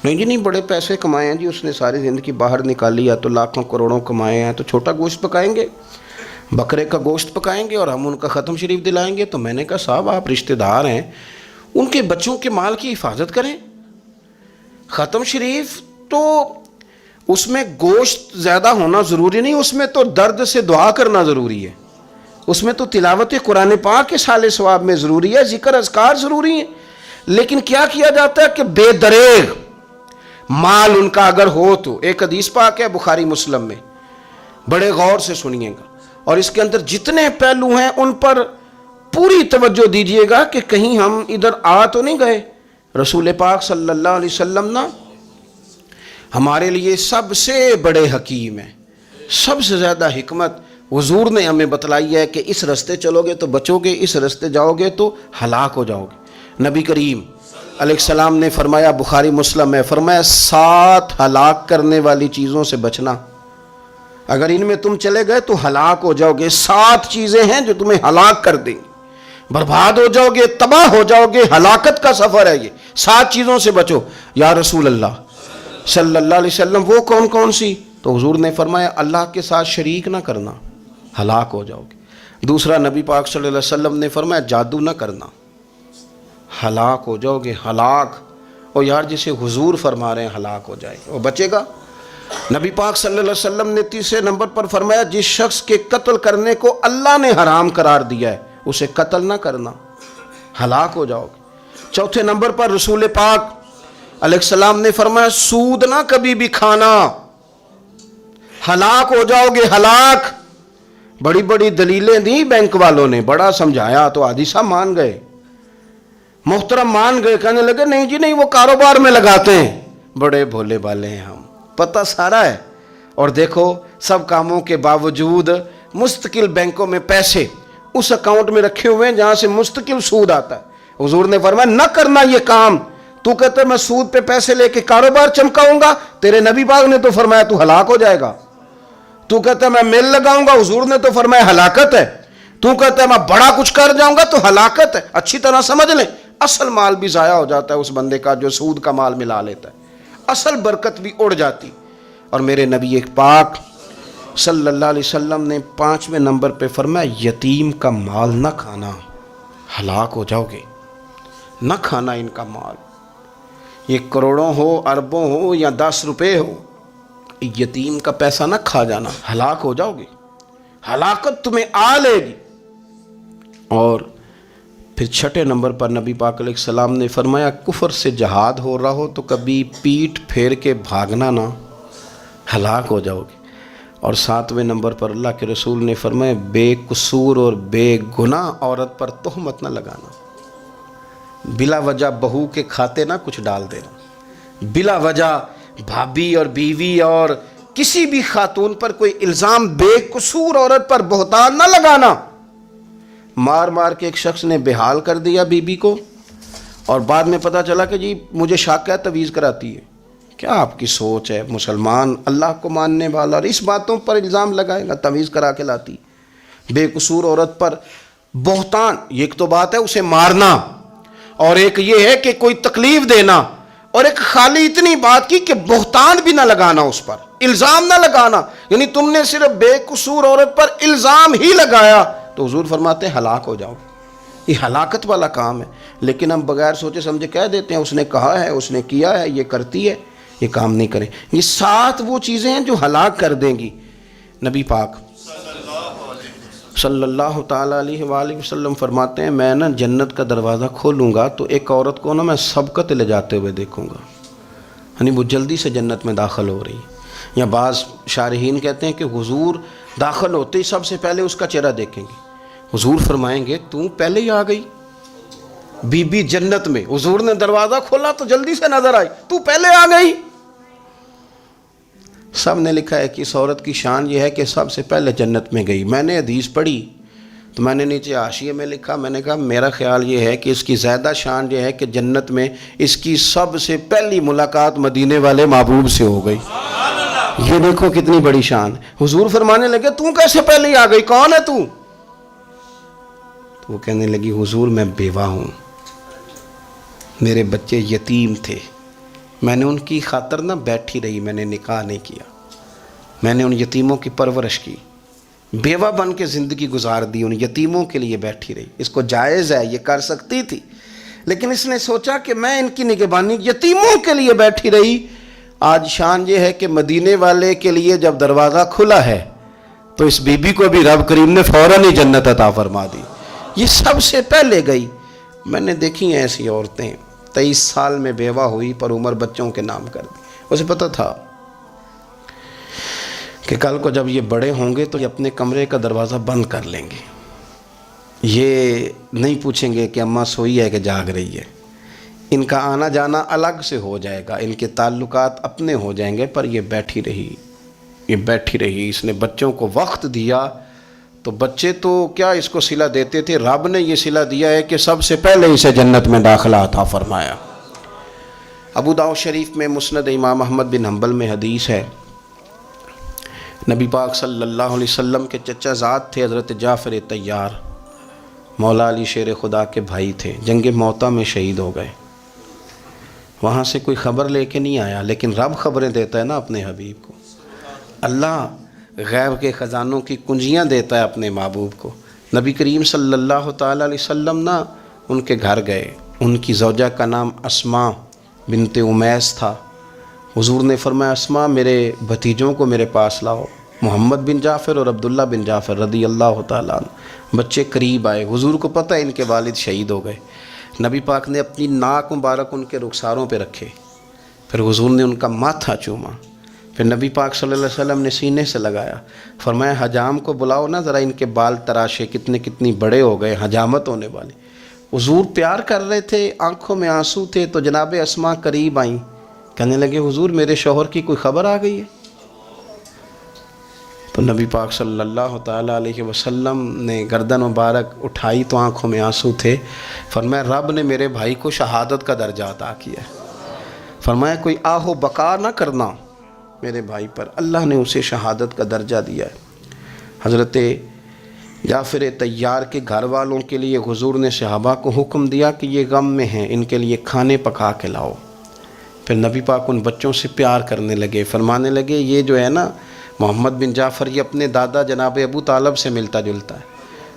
نہیں جی نہیں, بڑے پیسے کمائے ہیں جی, اس نے ساری زندگی باہر نکالی ہے تو لاکھوں کروڑوں کمائے ہیں, تو چھوٹا گوشت پکائیں گے, بکرے کا گوشت پکائیں گے اور ہم ان کا ختم شریف دلائیں گے. تو میں نے کہا صاحب آپ رشتہ دار ہیں, ان کے بچوں کے مال کی حفاظت کریں. ختم شریف تو اس میں گوشت زیادہ ہونا ضروری نہیں, اس میں تو درد سے دعا کرنا ضروری ہے, اس میں تو تلاوت قرآن پاک کے سال ثواب میں ضروری ہے, ذکر اذکار ضروری ہیں. لیکن کیا کیا جاتا ہے کہ بے دریغ مال ان کا اگر ہو تو, ایک حدیث پاک ہے بخاری مسلم میں, بڑے غور سے سنیے گا اور اس کے اندر جتنے پہلو ہیں ان پر پوری توجہ دیجئے گا کہ کہیں ہم ادھر آ تو نہیں گئے. رسول پاک صلی اللہ علیہ وسلم نا ہمارے لیے سب سے بڑے حکیم ہیں, سب سے زیادہ حکمت حضور نے ہمیں بتلائی ہے کہ اس رستے چلو گے تو بچو گے, اس رستے جاؤ گے تو ہلاک ہو جاؤ گے. نبی کریم علیہ السلام نے فرمایا, بخاری مسلم ہے, فرمایا 7 ہلاک کرنے والی چیزوں سے بچنا, اگر ان میں تم چلے گئے تو ہلاک ہو جاؤ گے. 7 چیزیں ہیں جو تمہیں ہلاک کر دیں گے, برباد ہو جاؤ گے, تباہ ہو جاؤ گے, ہلاکت کا سفر ہے یہ. 7 چیزوں سے بچو. یا رسول اللہ صلی اللہ علیہ وسلم وہ کون کون سی؟ تو حضور نے فرمایا اللہ کے ساتھ شریک نہ کرنا, ہلاک ہو جاؤ گے. دوسرا نبی پاک صلی اللہ علیہ وسلم نے فرمایا جادو نہ کرنا, ہلاک ہو جاؤ گے. ہلاک اور یار جسے حضور فرما رہے ہیں ہلاک ہو جائے گا, وہ بچے گا. نبی پاک صلی اللہ علیہ وسلم نے تیسرے نمبر پر فرمایا جس شخص کے قتل کرنے کو اللہ نے حرام قرار دیا ہے اسے قتل نہ کرنا, ہلاک ہو جاؤ گے. چوتھے نمبر پر رسول پاک علیہ السلام نے فرمایا سود نہ کبھی بھی کھانا, ہلاک ہو جاؤ گے, ہلاک. بڑی بڑی دلیلیں دی بینک والوں نے, بڑا سمجھایا تو حاجی صاحب مان گئے, محترم مان گئے, کہنے لگے نہیں جی نہیں وہ کاروبار میں لگاتے ہیں. بڑے بھولے بالے ہیں ہم, پتہ سارا ہے. اور دیکھو سب کاموں کے باوجود مستقل بینکوں میں پیسے اس اکاؤنٹ میں رکھے ہوئے ہیں جہاں سے مستقل سود آتا ہے. حضور نے فرمایا نہ کرنا یہ کام. تو کہتا ہے میں سود پہ پیسے لے کے کاروبار چمکاؤں گا, تیرے نبی پاک نے تو فرمایا تو ہلاک ہو جائے گا. تو کہتا ہے میں میل لگاؤں گا, حضور نے تو فرمایا ہلاکت ہے. تو کہتا ہے میں بڑا کچھ کر جاؤں گا تو ہلاکت ہے. اچھی طرح سمجھ لیں, اصل مال بھی ضائع ہو جاتا ہے اس بندے کا جو سود کا مال ملا لیتا ہے, اصل برکت بھی اڑ جاتی. اور میرے نبی پاک صلی اللہ علیہ وسلم نے 5ویں نمبر پہ فرمایا یتیم کا مال نہ کھانا, ہلاک ہو جاؤ گے. نہ کھانا ان کا مال, یہ کروڑوں ہو, اربوں ہو یا 10 روپے ہو, یتیم کا پیسہ نہ کھا جانا, ہلاک ہو جاؤ گے, ہلاکت تمہیں آ لے گی. اور پھر 6 نمبر پر نبی پاک علیہ السلام نے فرمایا کفر سے جہاد ہو رہا ہو تو کبھی پیٹ پھیر کے بھاگنا نہ, ہلاک ہو جاؤ گے. اور 7ویں نمبر پر اللہ کے رسول نے فرمایا بے قصور اور بے گناہ عورت پر تہمت نہ لگانا, بلا وجہ بہو کے کھاتے نہ کچھ ڈال دینا, بلا وجہ بھابھی اور بیوی اور کسی بھی خاتون پر کوئی الزام بے قصور عورت پر بہتان نہ لگانا. مار مار کے ایک شخص نے بحال کر دیا بیوی کو اور بعد میں پتہ چلا کہ جی مجھے شک ہے تعویذ کراتی ہے. کیا آپ کی سوچ ہے؟ مسلمان اللہ کو ماننے والا اور اس باتوں پر الزام لگائے گا تعویذ کرا کے لاتی. بے قصور عورت پر بہتان, یہ ایک تو بات ہے اسے مارنا, اور ایک یہ ہے کہ کوئی تکلیف دینا. اور ایک خالی اتنی بات کی کہ بہتان بھی نہ لگانا اس پر، الزام نہ لگانا، یعنی تم نے صرف بے قصور عورت پر الزام ہی لگایا تو حضور فرماتے ہیں ہلاک ہو جاؤ. یہ ہلاکت والا کام ہے. لیکن ہم بغیر سوچے سمجھے کہہ دیتے ہیں اس نے کہا ہے، اس نے کیا ہے، یہ کرتی ہے. یہ کام نہیں کریں. یہ 7 وہ چیزیں ہیں جو ہلاک کر دیں گی. نبی پاک صلی اللہ تعالیٰ علیہ وآلہ وسلم فرماتے ہیں میں نا جنت کا دروازہ کھولوں گا تو ایک عورت کو نا میں سبقت لے جاتے ہوئے دیکھوں گا، یعنی وہ جلدی سے جنت میں داخل ہو رہی. یا بعض شارحین کہتے ہیں کہ حضور داخل ہوتے ہی سب سے پہلے اس کا چہرہ دیکھیں گے. حضور فرمائیں گے تو پہلے ہی آ گئی بی بی جنت میں. حضور نے دروازہ کھولا تو جلدی سے نظر آئی، تو پہلے آ گئی. سب نے لکھا ہے کہ اس عورت کی شان یہ ہے کہ سب سے پہلے جنت میں گئی. میں نے حدیث پڑھی تو میں نے نیچے حاشیے میں لکھا، میں نے کہا میرا خیال یہ ہے کہ اس کی زیادہ شان یہ ہے کہ جنت میں اس کی سب سے پہلی ملاقات مدینے والے محبوب سے ہو گئی. یہ دیکھو کتنی بڑی شان. حضور فرمانے لگے تو کیسے پہلے ہی آ گئی، کون ہے تو؟ وہ کہنے لگی حضور میں بیوہ ہوں، میرے بچے یتیم تھے، میں نے ان کی خاطر نہ بیٹھی رہی، میں نے نکاح نہیں کیا، میں نے ان یتیموں کی پرورش کی، بیوہ بن کے زندگی گزار دی، ان یتیموں کے لیے بیٹھی رہی. اس کو جائز ہے، یہ کر سکتی تھی، لیکن اس نے سوچا کہ میں ان کی نگہبانی یتیموں کے لیے بیٹھی رہی. آج شان یہ ہے کہ مدینے والے کے لیے جب دروازہ کھلا ہے تو اس بی بی کو بھی رب کریم نے فوراً ہی جنت عطا فرما دی. یہ سب سے پہلے گئی. میں نے دیکھی ہیں ایسی عورتیں 23 سال میں بیوہ ہوئی پر عمر بچوں کے نام کر دی. اسے پتہ تھا کہ کل کو جب یہ بڑے ہوں گے تو یہ اپنے کمرے کا دروازہ بند کر لیں گے. یہ نہیں پوچھیں گے کہ اماں سوئی ہے کہ جاگ رہی ہے. ان کا آنا جانا الگ سے ہو جائے گا، ان کے تعلقات اپنے ہو جائیں گے. پر یہ بیٹھی رہی، یہ بیٹھی رہی. اس نے بچوں کو وقت دیا تو بچے تو کیا اس کو صلہ دیتے تھے، رب نے یہ صلہ دیا ہے کہ سب سے پہلے اسے جنت میں داخلہ عطا فرمایا. ابو داؤد شریف میں مسند امام احمد بن حنبل میں حدیث ہے، نبی پاک صلی اللہ علیہ وسلم کے چچا زاد تھے حضرت جعفر طیار، مولا علی شیر خدا کے بھائی تھے. جنگ موطا میں شہید ہو گئے. وہاں سے کوئی خبر لے کے نہیں آیا، لیکن رب خبریں دیتا ہے نا اپنے حبیب کو. اللہ غیب کے خزانوں کی کنجیاں دیتا ہے اپنے محبوب کو. نبی کریم صلی اللہ تعالیٰ علیہ وسلم نا ان کے گھر گئے. ان کی زوجہ کا نام اسماء بنت امیس تھا. حضور نے فرمایا اسماء میرے بھتیجوں کو میرے پاس لاؤ، محمد بن جعفر اور عبداللہ بن جعفر رضی اللہ تعالیٰ عنہ. بچے قریب آئے. حضور کو پتہ ہے ان کے والد شہید ہو گئے. نبی پاک نے اپنی ناک مبارک ان کے رخساروں پہ رکھے، پھر حضور نے ان کا ماتھا چوما، پھر نبی پاک صلی اللہ علیہ وسلم نے سینے سے لگایا. فرمایا حجام کو بلاؤ نا ذرا، ان کے بال تراشے، کتنی بڑے ہو گئے، حجامت ہونے والے. حضور پیار کر رہے تھے، آنکھوں میں آنسو تھے. تو جناب اسماء قریب آئیں، کہنے لگے حضور میرے شوہر کی کوئی خبر آ گئی ہے؟ تو نبی پاک صلی اللہ تعالیٰ علیہ وسلم نے گردن مبارک اٹھائی تو آنکھوں میں آنسو تھے. فرمایا رب نے میرے بھائی کو شہادت کا درجہ عطا کیا ہے. فرمایا کوئی آہ و بکا نہ کرنا میرے بھائی پر، اللہ نے اسے شہادت کا درجہ دیا ہے. حضرت جعفر طیار کے گھر والوں کے لیے حضور نے صحابہ کو حکم دیا کہ یہ غم میں ہیں، ان کے لیے کھانے پکا کے لاؤ. پھر نبی پاک ان بچوں سے پیار کرنے لگے. فرمانے لگے یہ جو ہے نا محمد بن جعفر یہ اپنے دادا جناب ابو طالب سے ملتا جلتا ہے،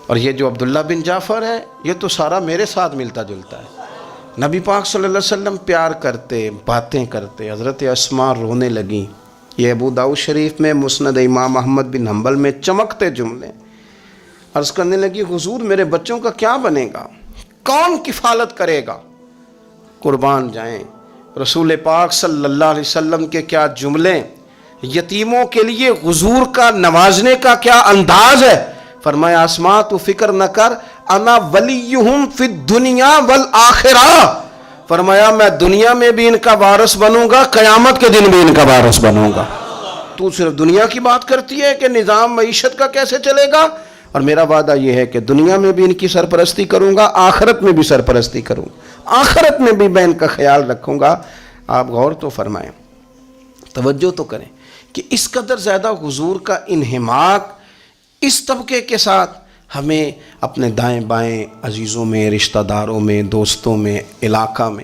اور یہ جو عبداللہ بن جعفر ہے یہ تو سارا میرے ساتھ ملتا جلتا ہے. نبی پاک صلی اللہ علیہ وسلم پیار کرتے، باتیں کرتے. حضرت اسماء رونے لگیں. یہ ابو داؤد شریف میں مسند امام احمد بن حنبل میں چمکتے جملے. عرض کرنے لگی حضور میرے بچوں کا کیا بنے گا، کون کفالت کرے گا؟ قربان جائیں رسول پاک صلی اللہ علیہ وسلم کے کیا جملے، یتیموں کے لیے حضور کا نوازنے کا کیا انداز ہے. فرمایا اسماء تو فکر نہ کر، انا ولیہم فی الدنیا والآخرہ. فرمایا میں دنیا میں بھی ان کا وارث بنوں گا، قیامت کے دن بھی ان کا وارث بنوں گا. تو صرف دنیا کی بات کرتی ہے کہ نظام معیشت کا کیسے چلے گا، اور میرا وعدہ یہ ہے کہ دنیا میں بھی ان کی سرپرستی کروں گا، آخرت میں بھی سرپرستی کروں گا، آخرت میں بھی میں ان کا خیال رکھوں گا. آپ غور تو فرمائیں، توجہ تو کریں کہ اس قدر زیادہ حضور کا انہماک اس طبقے کے ساتھ ہمیں اپنے دائیں بائیں عزیزوں میں، رشتہ داروں میں، دوستوں میں، علاقہ میں.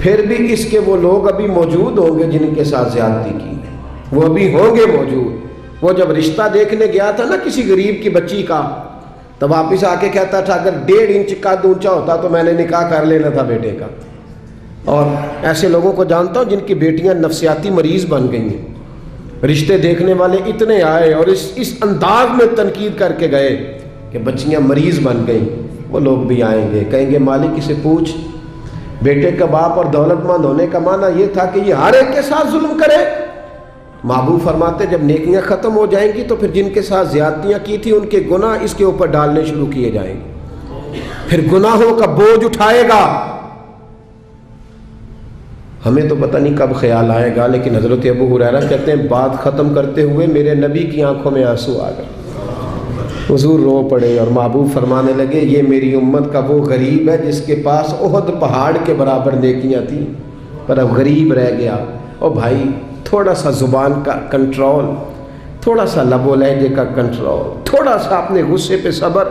پھر بھی اس کے وہ لوگ ابھی موجود ہوں گے جن کے ساتھ زیادتی کی، وہ ابھی ہوں گے موجود۔ وہ جب رشتہ دیکھنے گیا تھا نا کسی غریب کی بچی کا، تو واپس آ کے کہتا تھا اگر 1.5 انچ قد اونچا ہوتا تو میں نے نکاح کر لینا تھا بیٹے کا۔ اور ایسے لوگوں کو جانتا ہوں جن کی بیٹیاں نفسیاتی مریض بن گئی ہیں، رشتے دیکھنے والے اتنے آئے اور اس انداز میں تنقید کر کے گئے کہ بچیاں مریض بن گئیں۔ وہ لوگ بھی آئیں گے، کہیں گے مالک اسے پوچھ، بیٹے کا باپ اور دولت مند ہونے کا معنی یہ تھا کہ یہ ہر ایک کے ساتھ ظلم کرے؟ محبوب فرماتے جب نیکیاں ختم ہو جائیں گی تو پھر جن کے ساتھ زیادتیاں کی تھی ان کے گناہ اس کے اوپر ڈالنے شروع کیے جائیں گے، پھر گناہوں کا بوجھ اٹھائے گا۔ ہمیں تو پتہ نہیں کب خیال آئے گا، لیکن حضرت ابو ہریرہ کہتے ہیں بات ختم کرتے ہوئے میرے نبی کی آنکھوں میں آنسو آ گئے، حضور رو پڑے اور محبوب فرمانے لگے یہ میری امت کا وہ غریب ہے جس کے پاس احد پہاڑ کے برابر نیکیاں تھیں پر اب غریب رہ گیا۔ اور بھائی تھوڑا سا زبان کا کنٹرول، تھوڑا سا لب و لہجے کا کنٹرول، تھوڑا سا اپنے غصے پہ صبر،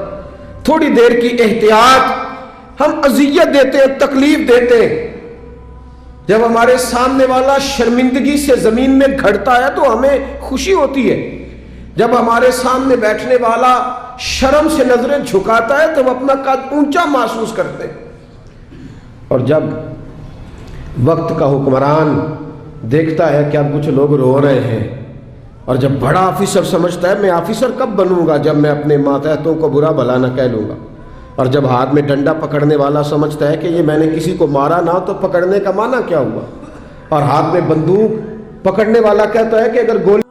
تھوڑی دیر کی احتیاط۔ ہم اذیت دیتے ہیں، تکلیف دیتے ہیں، جب ہمارے سامنے والا شرمندگی سے زمین میں گھڑتا ہے تو ہمیں خوشی ہوتی ہے، جب ہمارے سامنے بیٹھنے والا شرم سے نظریں جھکاتا ہے تو ہم اپنا قد اونچا محسوس کرتے ہیں، اور جب وقت کا حکمران دیکھتا ہے کہ اب کچھ لوگ رو رہے ہیں، اور جب بڑا آفیسر سمجھتا ہے میں آفیسر کب بنوں گا جب میں اپنے ماتحتوں کو برا بھلا نہ کہہ لوں گا، اور جب ہاتھ میں ڈنڈا پکڑنے والا سمجھتا ہے کہ یہ میں نے کسی کو مارا نہ تو پکڑنے کا معنی کیا ہوا، اور ہاتھ میں بندوق پکڑنے والا کہتا ہے کہ اگر گولی